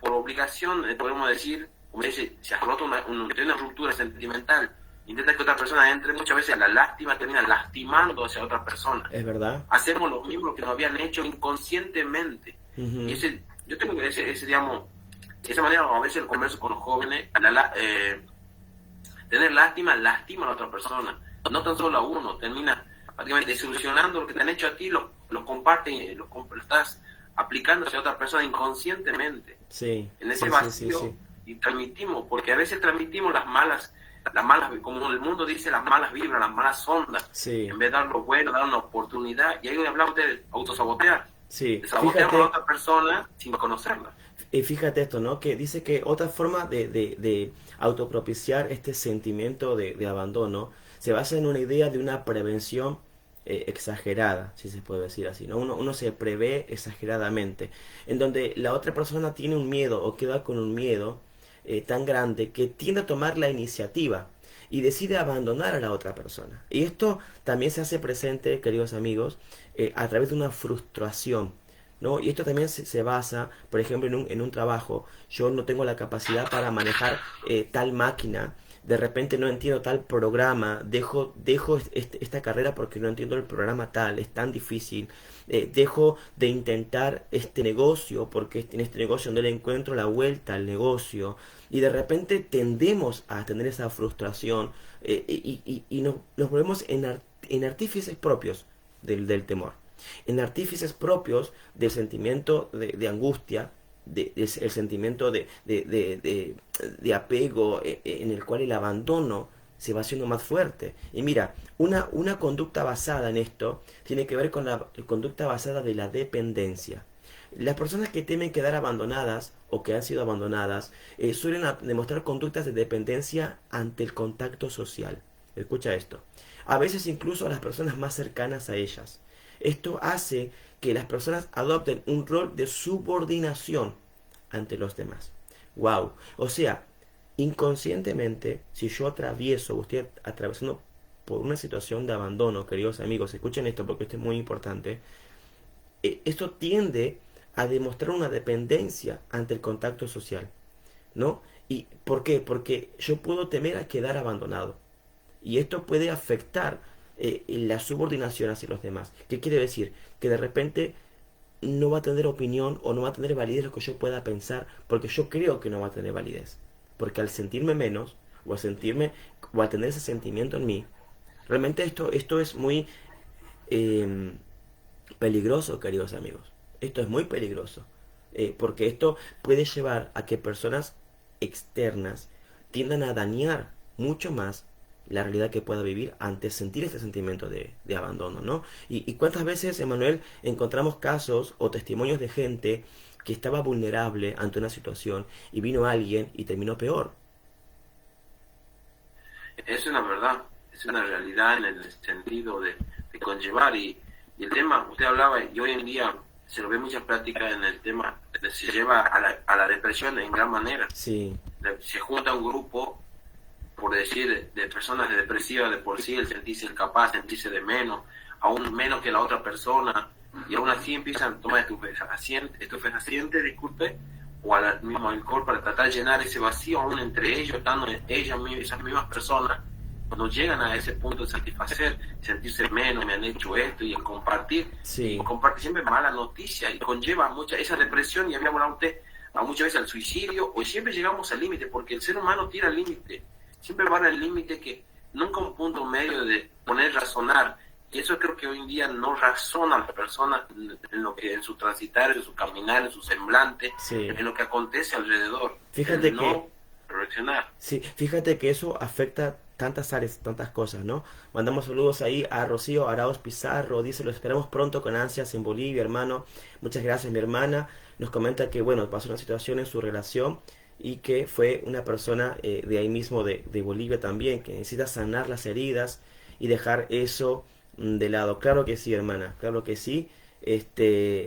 por obligación, podemos decir, como dice, se ha roto tiene una ruptura sentimental, intenta que otra persona entre, muchas veces la lástima termina lastimando hacia otra persona. Es verdad. Hacemos lo mismo que nos habían hecho inconscientemente. Y Ujú, yo tengo que digamos, esa manera a veces el converso con los jóvenes, tener lástima, lastima a la otra persona, no tan solo a uno, termina prácticamente desilusionando lo que te han hecho a ti, lo comparten, lo estás aplicando hacia otra persona inconscientemente, sí, en ese sí, sí, sí, vacío, sí. y transmitimos, porque a veces transmitimos como el mundo dice, las malas vibras, las malas ondas, Sí, en vez de dar lo bueno, dar una oportunidad, y ahí hablamos de autosabotear, sí. de sabotear a la Fíjate, otra persona sin conocerla. fíjate esto, ¿no? Que dice que otra forma de autopropiciar este sentimiento de abandono se basa en una idea de una prevención exagerada, si se puede decir así, ¿no? Uno se prevé exageradamente, en donde la otra persona tiene un miedo o queda con un miedo tan grande que tiende a tomar la iniciativa y decide abandonar a la otra persona. Y esto también se hace presente, queridos amigos, a través de una frustración, ¿no? Y esto también se basa, por ejemplo, en un trabajo. Yo no tengo la capacidad para manejar tal máquina, de repente no entiendo tal programa, dejo esta carrera porque no entiendo el programa tal, es tan difícil. Dejo de intentar este negocio porque en este negocio no le encuentro la vuelta al negocio. Y de repente tendemos a tener esa frustración y nos volvemos en artífices propios del temor, en artífices propios del sentimiento de angustia, el sentimiento de apego en el cual el abandono se va haciendo más fuerte. Y mira, una conducta basada en esto tiene que ver con la conducta basada de la dependencia. Las personas que temen quedar abandonadas o que han sido abandonadas suelen demostrar conductas de dependencia ante el contacto social. Escucha esto. A veces incluso a las personas más cercanas a ellas. Esto hace que las personas adopten un rol de subordinación ante los demás. Wow. O sea, inconscientemente, si yo atravieso, o estoy atravesando por una situación de abandono, queridos amigos, escuchen esto porque esto es muy importante. Esto tiende a demostrar una dependencia ante el contacto social, ¿no? ¿Y por qué? Porque yo puedo temer a quedar abandonado. Y esto puede afectar la subordinación hacia los demás. ¿Qué quiere decir? Que de repente no va a tener opinión o no va a tener validez lo que yo pueda pensar, porque yo creo que no va a tener validez. Porque al sentirme menos, o al sentirme, o al tener ese sentimiento en mí, realmente esto es muy eh, peligroso, queridos amigos. Esto es muy peligroso. Porque esto puede llevar a que personas externas tiendan a dañar mucho más la realidad que pueda vivir ante sentir este sentimiento de abandono, ¿no? Y cuántas veces, Emanuel, encontramos casos o testimonios de gente que estaba vulnerable ante una situación y vino alguien y terminó peor. Es una verdad, es una realidad en el sentido de conllevar y el tema, usted hablaba, y hoy en día se lo ve mucha práctica en el tema, se lleva a la depresión en gran manera. Sí, Se junta un grupo, por decir, de personas depresivas de por sí, el sentirse incapaz, sentirse de menos, aún menos que la otra persona, y aún así empiezan a tomar estupefacientes, disculpe, o al mismo alcohol para tratar de llenar ese vacío aún entre ellos, estando esas mismas personas, no llegan a ese punto de satisfacer, sentirse menos, me han hecho esto, y el compartir, y sí, comparte siempre mala noticia, y conlleva mucha esa depresión, y había hablado usted, a muchas veces al suicidio, o siempre llegamos al límite, porque el ser humano tira al límite, siempre van al límite que nunca un punto medio de poner razonar, y eso creo que hoy en día no razona la persona en lo que en su transitar, en su caminar, en su semblante, sí. en lo que acontece alrededor, Fíjate el que no reaccionar. Sí, fíjate que eso afecta tantas áreas, tantas cosas, ¿no? Mandamos saludos ahí a Rocío Arauz Pizarro, dice, lo esperamos pronto con ansias en Bolivia, hermano. Muchas gracias, mi hermana. Nos comenta que, bueno, pasó una situación en su relación y que fue una persona de ahí mismo, de Bolivia también, que necesita sanar las heridas y dejar eso de lado. Claro que sí, hermana, claro que sí.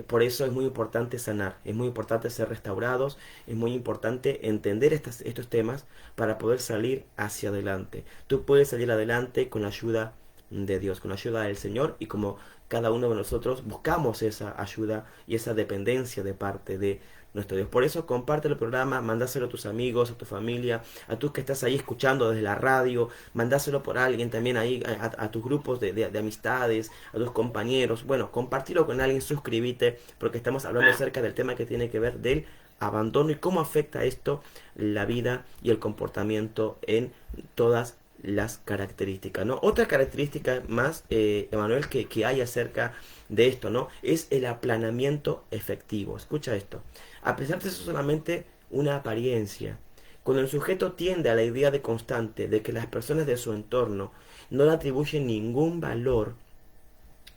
Por eso es muy importante sanar, es muy importante ser restaurados, es muy importante entender estos temas para poder salir hacia adelante. Tú puedes salir adelante con la ayuda de Dios, con la ayuda del Señor y como cada uno de nosotros buscamos esa ayuda y esa dependencia de parte de nuestro Dios. Por eso comparte el programa, mandáselo a tus amigos, a tu familia, a tus que estás ahí escuchando desde la radio, mandáselo por alguien también ahí, a tus grupos de amistades, a tus compañeros. Bueno, compartilo con alguien, suscríbete, porque estamos hablando acerca del tema que tiene que ver del abandono y cómo afecta esto la vida y el comportamiento en todas las características, ¿no? Otra característica más, Emanuel, que hay acerca de esto, ¿no? Es el aplanamiento efectivo. Escucha esto. A pesar de ser solamente una apariencia, cuando el sujeto tiende a la idea de constante de que las personas de su entorno no le atribuyen ningún valor,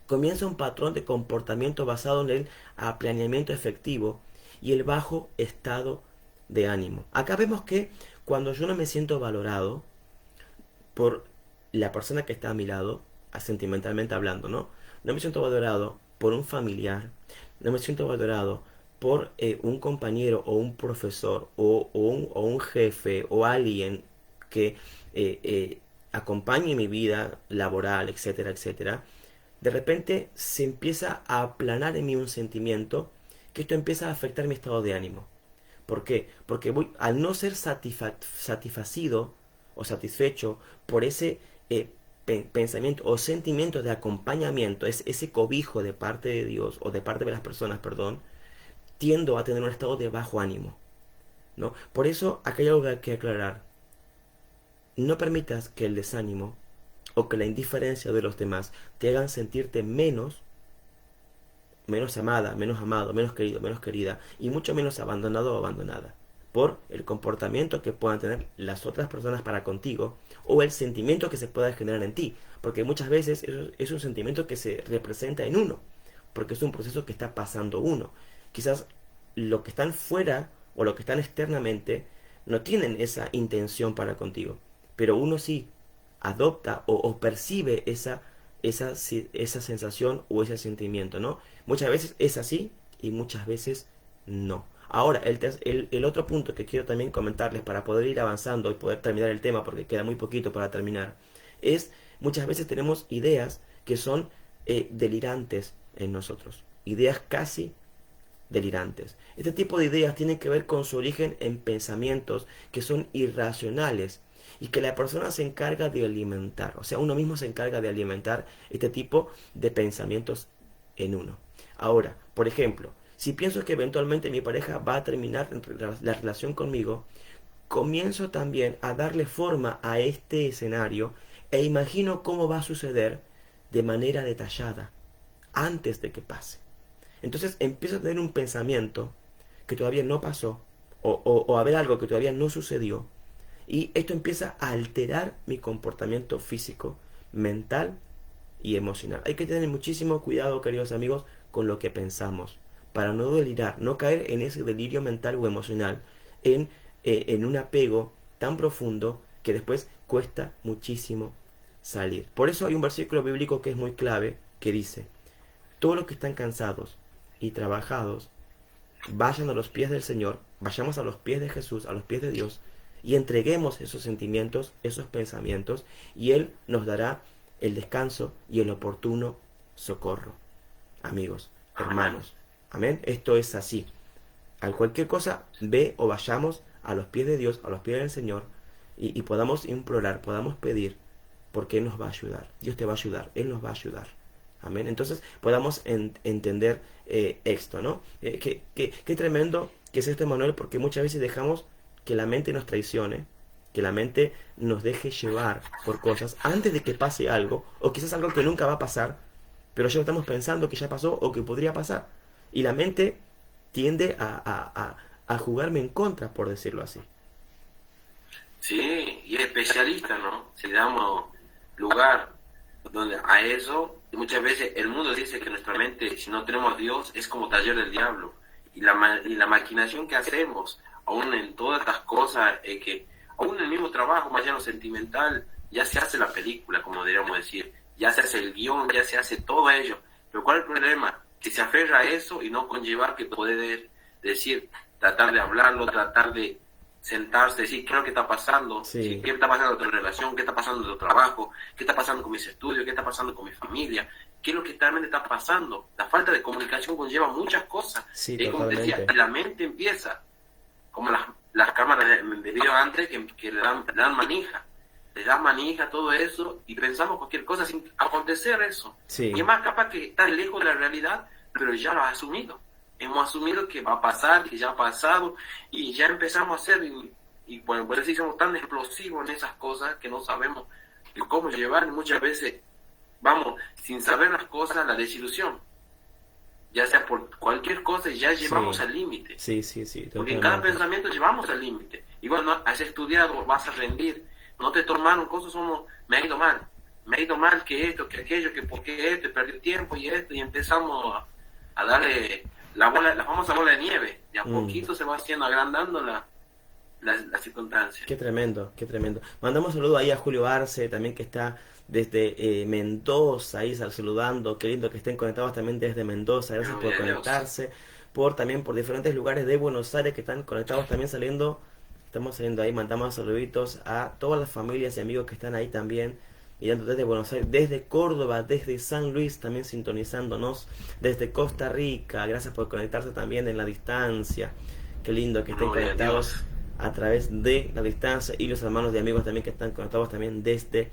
comienza un patrón de comportamiento basado en el aplaneamiento efectivo y el bajo estado de ánimo. Acá vemos que cuando yo no me siento valorado por la persona que está a mi lado, sentimentalmente hablando, ¿no? No me siento valorado por un familiar, no me siento valorado por un compañero o un profesor o un jefe o alguien que acompañe mi vida laboral, etcétera, etcétera. De repente se empieza a aplanar en mí un sentimiento que esto empieza a afectar mi estado de ánimo. ¿Por qué? Porque voy, al no ser satisfacido o satisfecho por ese pensamiento o sentimiento de acompañamiento, es ese cobijo de parte de Dios o de parte de las personas, perdón, tiendo a tener un estado de bajo ánimo, ¿no? Por eso, acá hay algo que hay que aclarar. No permitas que el desánimo o que la indiferencia de los demás te hagan sentirte menos amada, menos amado, menos querido, menos querida y mucho menos abandonado o abandonada por el comportamiento que puedan tener las otras personas para contigo o el sentimiento que se pueda generar en ti, porque muchas veces eso es un sentimiento que se representa en uno, porque es un proceso que está pasando uno. Quizás lo que están fuera o lo que están externamente no tienen esa intención para contigo, pero uno sí adopta o percibe esa sensación o ese sentimiento, ¿no? Muchas veces es así y muchas veces no. Ahora, el otro punto que quiero también comentarles para poder ir avanzando y poder terminar el tema, porque queda muy poquito para terminar, es muchas veces tenemos ideas que son delirantes en nosotros, ideas casi delirantes. Este tipo de ideas tienen que ver con su origen en pensamientos que son irracionales y que la persona se encarga de alimentar. O sea, uno mismo se encarga de alimentar este tipo de pensamientos en uno. Ahora, por ejemplo, si pienso que eventualmente mi pareja va a terminar la relación conmigo, comienzo también a darle forma a este escenario e imagino cómo va a suceder de manera detallada antes de que pase. Entonces empiezo a tener un pensamiento que todavía no pasó o a ver algo que todavía no sucedió y esto empieza a alterar mi comportamiento físico, mental y emocional. Hay que tener muchísimo cuidado, queridos amigos, con lo que pensamos para no delirar, no caer en ese delirio mental o emocional, en un apego tan profundo que después cuesta muchísimo salir. Por eso hay un versículo bíblico que es muy clave que dice: todos los que están cansados y trabajados, vayan a los pies del Señor, vayamos a los pies de Jesús, a los pies de Dios, y entreguemos esos sentimientos, esos pensamientos, y Él nos dará el descanso y el oportuno socorro. Amigos, hermanos, amén. Esto es así. A cualquier cosa, ve o vayamos a los pies de Dios, a los pies del Señor, y podamos implorar, podamos pedir, porque Él nos va a ayudar. Dios te va a ayudar, Él nos va a ayudar. Amén. Entonces podamos entender esto, ¿no? Qué tremendo que es esto, Emanuel, porque muchas veces dejamos que la mente nos traicione, que la mente nos deje llevar por cosas antes de que pase algo, o quizás algo que nunca va a pasar, pero ya estamos pensando que ya pasó o que podría pasar. Y la mente tiende a jugarme en contra, por decirlo así. Sí, y es especialista, ¿no? Si damos lugar donde a eso, muchas veces el mundo dice que nuestra mente, si no tenemos a Dios, es como taller del diablo. Y la maquinación que hacemos, aún en todas estas cosas, que aún en el mismo trabajo, más allá de lo sentimental, ya se hace la película, como deberíamos decir, ya se hace el guión, ya se hace todo ello. Pero ¿cuál es el problema? Que se aferra a eso y no conllevar que poder decir, tratar de hablarlo, tratar de sentarse, decir qué es lo que está pasando, Sí. qué está pasando en tu relación, qué está pasando en tu trabajo, qué está pasando con mis estudios, qué está pasando con mi familia, qué es lo que realmente está pasando. La falta de comunicación conlleva muchas cosas. Sí, Y como te decía, totalmente. la mente empieza, como las cámaras de video antes que le dan manija. Le dan manija a todo eso y pensamos cualquier cosa sin acontecer eso. Sí. Y es más capaz que está lejos de la realidad, pero ya lo has asumido. Hemos asumido que va a pasar, que ya ha pasado, y ya empezamos a hacer, y bueno, por eso somos tan explosivos en esas cosas que no sabemos cómo llevar, y muchas veces vamos, sin saber las cosas, la desilusión, ya sea por cualquier cosa, ya llevamos Sí. al límite, Sí, sí, sí, porque en cada totalmente. pensamiento llevamos al límite. Y bueno, has estudiado, vas a rendir, no te tomaron cosas, me ha ido mal que esto, que aquello, que por qué esto, perdí tiempo y esto, y empezamos a darle la famosa bola de nieve, de a poquito se va haciendo, agrandando la circunstancia. Qué tremendo, qué tremendo. Mandamos un saludo ahí a Julio Arce, también que está desde Mendoza, ahí saludando. Qué lindo que estén conectados también desde Mendoza. Gracias por Gloria a Dios. conectarse. También por diferentes lugares de Buenos Aires que están conectados también saliendo. Estamos saliendo ahí, mandamos saluditos a todas las familias y amigos que están ahí también. Mirando desde Buenos Aires, desde Córdoba, desde San Luis también sintonizándonos, desde Costa Rica. Gracias por conectarse también en la distancia. Qué lindo que estén Gloria a conectados Dios. a través de la distancia, y los hermanos y amigos también que están conectados también desde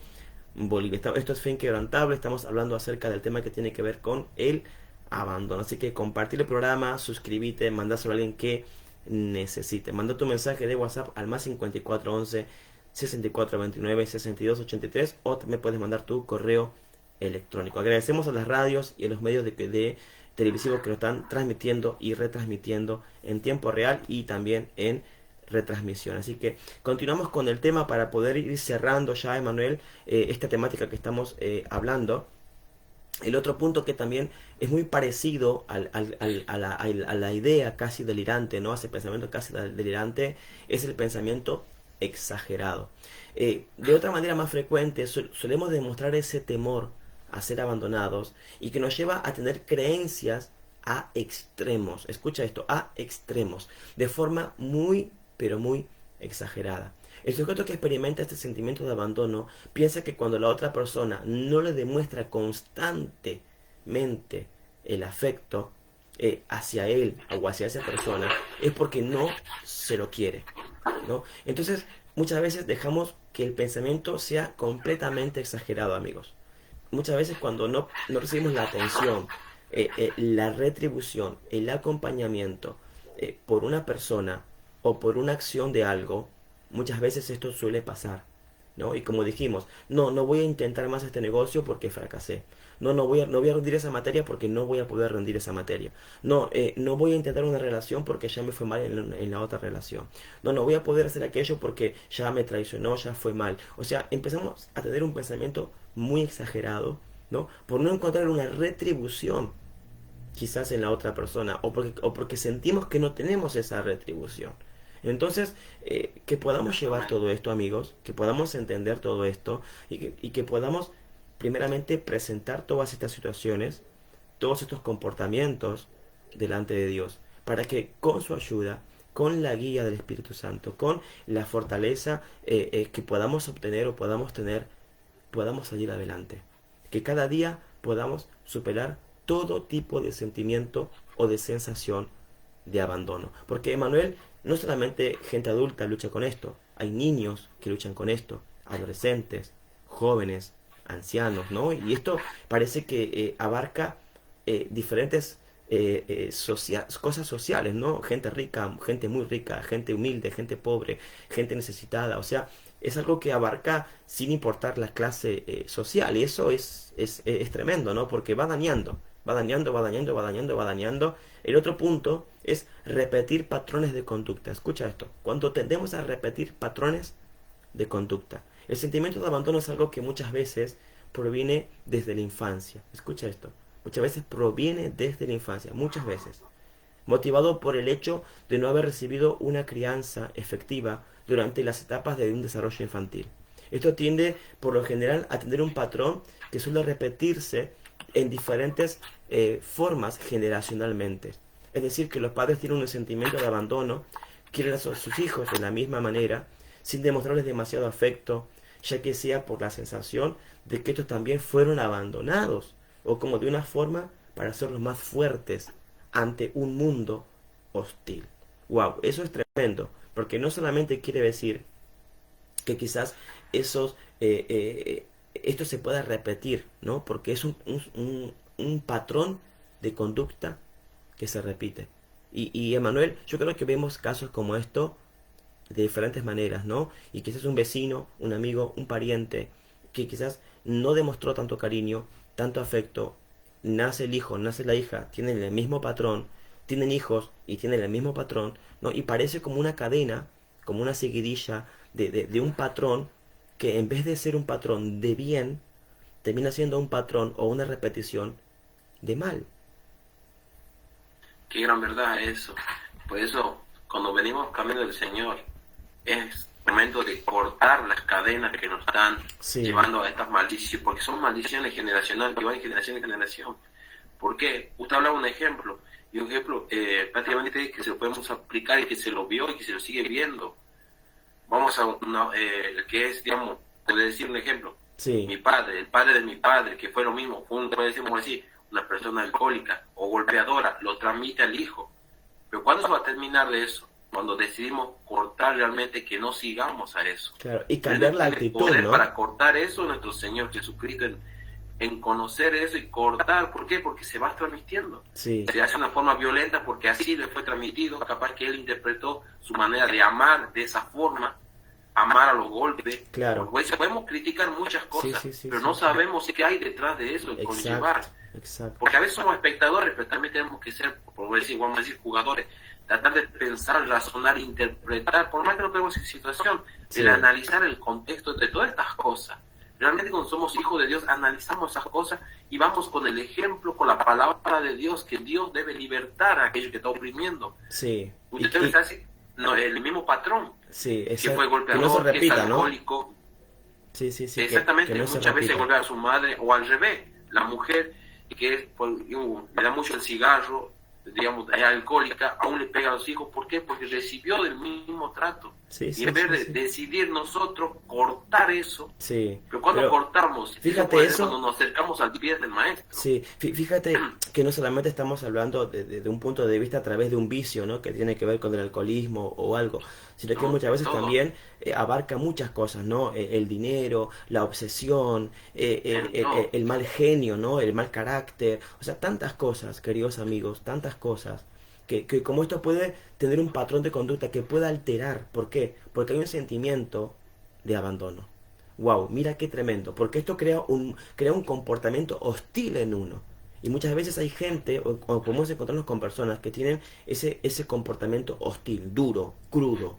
Bolivia. Esto es Fe Inquebrantable, estamos hablando acerca del tema que tiene que ver con el abandono. Así que compartir el programa, suscríbete, mandáselo a alguien que necesite. Manda tu mensaje de WhatsApp al más 5411 6429 6283, o también puedes mandar tu correo electrónico. Agradecemos a las radios y a los medios de televisivos que lo están transmitiendo y retransmitiendo en tiempo real y también en retransmisión. Así que continuamos con el tema para poder ir cerrando ya, Emanuel, esta temática que estamos hablando. El otro punto que también es muy parecido a la idea casi delirante, ¿no? A ese pensamiento casi delirante, es el pensamiento exagerado. De otra manera más frecuente, solemos demostrar ese temor a ser abandonados y que nos lleva a tener creencias a extremos. Escucha esto, a extremos, de forma muy, pero muy exagerada. El sujeto que experimenta este sentimiento de abandono piensa que cuando la otra persona no le demuestra constantemente el afecto, hacia él o hacia esa persona, es porque no se lo quiere, ¿no? Entonces, muchas veces dejamos que el pensamiento sea completamente exagerado, amigos. Muchas veces cuando no recibimos la atención, la retribución, el acompañamiento por una persona o por una acción de algo, muchas veces esto suele pasar, ¿no? Y como dijimos, no voy a intentar más este negocio porque fracasé. No voy a rendir esa materia porque no voy a poder rendir esa materia. No voy a intentar una relación porque ya me fue mal en la otra relación. No voy a poder hacer aquello porque ya me traicionó, ya fue mal. O sea, empezamos a tener un pensamiento muy exagerado, ¿no? Por no encontrar una retribución quizás en la otra persona o porque sentimos que no tenemos esa retribución. Entonces, que podamos llevar todo esto, amigos, que podamos entender todo esto y que podamos primeramente presentar todas estas situaciones, todos estos comportamientos delante de Dios, para que con su ayuda, con la guía del Espíritu Santo, con la fortaleza que podamos obtener o podamos tener, podamos salir adelante. Que cada día podamos superar todo tipo de sentimiento o de sensación de abandono. Porque, Emanuel, no solamente gente adulta lucha con esto, hay niños que luchan con esto, adolescentes, jóvenes, ancianos, ¿no? Y esto parece que abarca diferentes cosas sociales, ¿no? Gente rica, gente muy rica, gente humilde, gente pobre, gente necesitada, o sea, es algo que abarca sin importar la clase social, y eso es tremendo, ¿no? Porque va dañando, va dañando, va dañando, va dañando, va dañando. El otro punto es repetir patrones de conducta. Escucha esto, cuando tendemos a repetir patrones de conducta, el sentimiento de abandono es algo que muchas veces proviene desde la infancia. Escucha esto, muchas veces proviene desde la infancia, muchas veces motivado por el hecho de no haber recibido una crianza efectiva durante las etapas de un desarrollo infantil. Esto tiende, por lo general, a tener un patrón que suele repetirse en diferentes formas generacionalmente. Es decir, que los padres tienen un sentimiento de abandono, quieren a sus hijos de la misma manera, sin demostrarles demasiado afecto, ya que sea por la sensación de que estos también fueron abandonados, o como de una forma para hacerlos más fuertes ante un mundo hostil. Wow, eso es tremendo, porque no solamente quiere decir que quizás esto se pueda repetir, ¿no? Porque es un patrón de conducta que se repite. Y Emanuel, yo creo que vemos casos como esto de diferentes maneras, ¿no? Y quizás un vecino, un amigo, un pariente, que quizás no demostró tanto cariño, tanto afecto, nace el hijo, nace la hija, tienen el mismo patrón, tienen hijos y tienen el mismo patrón, ¿no? Y parece como una cadena, como una seguidilla de un patrón que en vez de ser un patrón de bien, termina siendo un patrón o una repetición de mal. Qué gran verdad eso. Por eso, cuando venimos camino del Señor, es momento de cortar las cadenas que nos están llevando a estas maldiciones, porque son maldiciones generacionales que van de generación en generación. ¿Por qué? Usted hablaba un ejemplo, y un ejemplo prácticamente que se lo podemos aplicar y que se lo vio y que se lo sigue viendo. Vamos a que es, digamos, te voy a decir un ejemplo. Sí. Mi padre, el padre de mi padre, que fue lo mismo, fue decimos así, una persona alcohólica o golpeadora, lo transmite al hijo. Pero ¿cuándo se va a terminar de eso? Cuando decidimos cortar realmente, que no sigamos a eso. Claro, y cambiar la actitud, ¿no? Para cortar eso, nuestro Señor Jesucristo, en conocer eso y cortar. ¿Por qué? Porque se va transmitiendo. Sí. Se hace de una forma violenta porque así le fue transmitido. Capaz que él interpretó su manera de amar de esa forma, amar a los golpes. Claro. Pues podemos criticar muchas cosas, sí, pero no sabemos qué hay detrás de eso, el conllevar. Exacto. Porque a veces somos espectadores, pero también tenemos que ser, vamos a decir, jugadores. Tratar de pensar, razonar, interpretar, por más que no tenemos esa situación, el analizar el contexto de todas estas cosas. Realmente cuando somos hijos de Dios, analizamos esas cosas y vamos con el ejemplo, con la palabra de Dios, que Dios debe libertar a aquello que está oprimiendo. Sí. Usted está así, no, el mismo patrón, sí, que fue golpeador, que, no se repita, que es alcohólico. ¿no? Sí. Exactamente, que no muchas veces golpea a su madre, o al revés, la mujer, que es, le da mucho el cigarro, digamos, es alcohólica, aún le pega a los hijos. ¿Por qué? Porque recibió del mismo trato. Sí, Y sí, en vez sí, de sí. decidir nosotros cortar eso, Sí, pero cuando pero cortamos, eso fíjate puede ser cuando eso. nos acercamos al pie del maestro. Sí, fíjate que no solamente estamos hablando de un punto de vista a través de un vicio, ¿no? Que tiene que ver con el alcoholismo o algo, sino que No, muchas veces todo, también abarca muchas cosas, ¿no? El dinero, la obsesión, en todo. el mal genio, ¿no? El mal carácter, o sea, tantas cosas, queridos amigos, tantas cosas, que como esto puede tener un patrón de conducta que puede alterar. ¿Por qué? Porque hay un sentimiento de abandono. Wow, mira qué tremendo, porque esto crea un comportamiento hostil en uno. Y muchas veces hay gente, o podemos encontrarnos con personas que tienen ese comportamiento hostil, duro, crudo,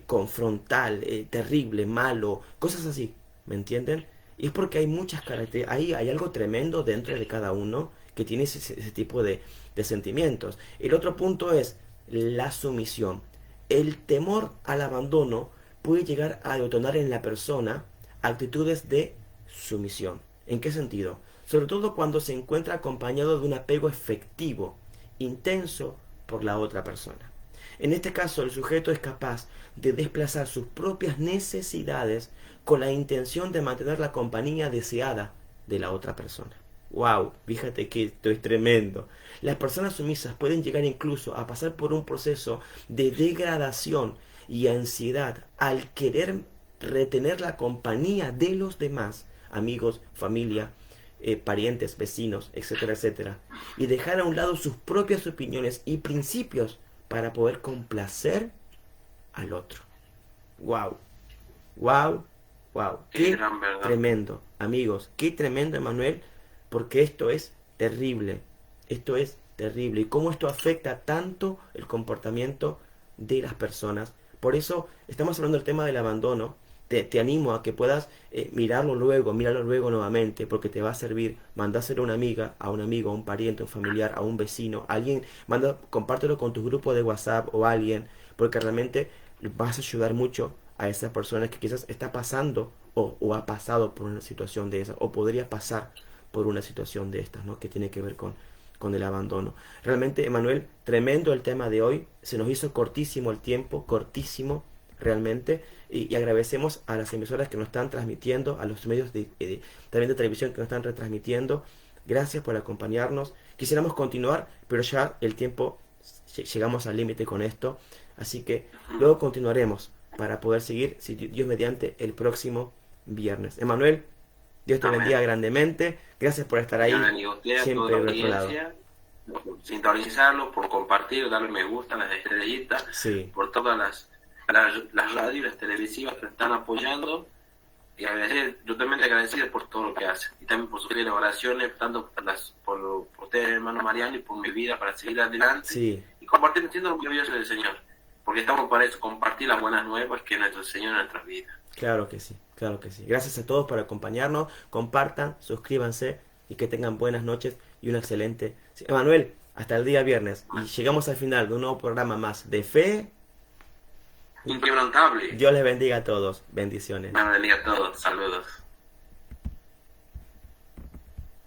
confrontal, terrible, malo, cosas así, ¿me entienden? Y es porque hay muchas características, hay algo tremendo dentro de cada uno que tiene ese tipo de sentimientos. El otro punto es la sumisión. El temor al abandono puede llegar a detonar en la persona actitudes de sumisión. ¿En qué sentido? Sobre todo cuando se encuentra acompañado de un apego efectivo, intenso por la otra persona. En este caso, el sujeto es capaz de desplazar sus propias necesidades con la intención de mantener la compañía deseada de la otra persona. Wow, fíjate que esto es tremendo. Las personas sumisas pueden llegar incluso a pasar por un proceso de degradación y ansiedad al querer retener la compañía de los demás, amigos, familia, parientes, vecinos, etcétera, etcétera, y dejar a un lado sus propias opiniones y principios para poder complacer al otro. Wow, wow, wow, Qué qué gran verdad. tremendo, amigos, qué tremendo, Emanuel, porque esto es terrible, esto es terrible, y cómo esto afecta tanto el comportamiento de las personas. Por eso estamos hablando del tema del abandono. Te animo a que puedas mirarlo luego nuevamente, porque te va a servir. Mandárselo a una amiga, a un amigo, a un pariente, a un familiar, a un vecino, a alguien, compártelo con tu grupo de WhatsApp o alguien, porque realmente vas a ayudar mucho a esa persona que quizás está pasando o ha pasado por una situación de esa, o podría pasar por una situación de estas, ¿no? Que tiene que ver con el abandono. Realmente, Emanuel, tremendo el tema de hoy. Se nos hizo cortísimo el tiempo, cortísimo realmente. Y agradecemos a las emisoras que nos están transmitiendo, a los medios también de televisión que nos están retransmitiendo. Gracias por acompañarnos. Quisiéramos continuar, pero ya el tiempo, llegamos al límite con esto. Así que luego continuaremos para poder seguir, si Dios mediante, el próximo viernes. Emanuel, Dios te bendiga Amén. grandemente. Gracias por estar Dios ahí bendiga a usted, a toda siempre la del otro lado. audiencia, por sintonizarlo, por compartir, darle me gusta, las estrellitas, Sí, por todas las radios y las televisivas que están apoyando. Y agradecer, yo también le agradecido por todo lo que hace. Y también por sus oraciones, tanto por usted, hermano Mariano, y por mi vida para seguir adelante. sí, Y compartir, siendo lo maravilloso del Señor. Porque estamos para eso, compartir las buenas nuevas que nuestro Señor en nuestras vidas. claro que sí, claro que sí. Gracias a todos por acompañarnos. Compartan, suscríbanse y que tengan buenas noches y un excelente... Sí, Emanuel, hasta el día viernes. Y llegamos al final de un nuevo programa más de fe. Inquebrantable. Dios les bendiga a todos. Bendiciones. Dios bendiga a todos. Saludos.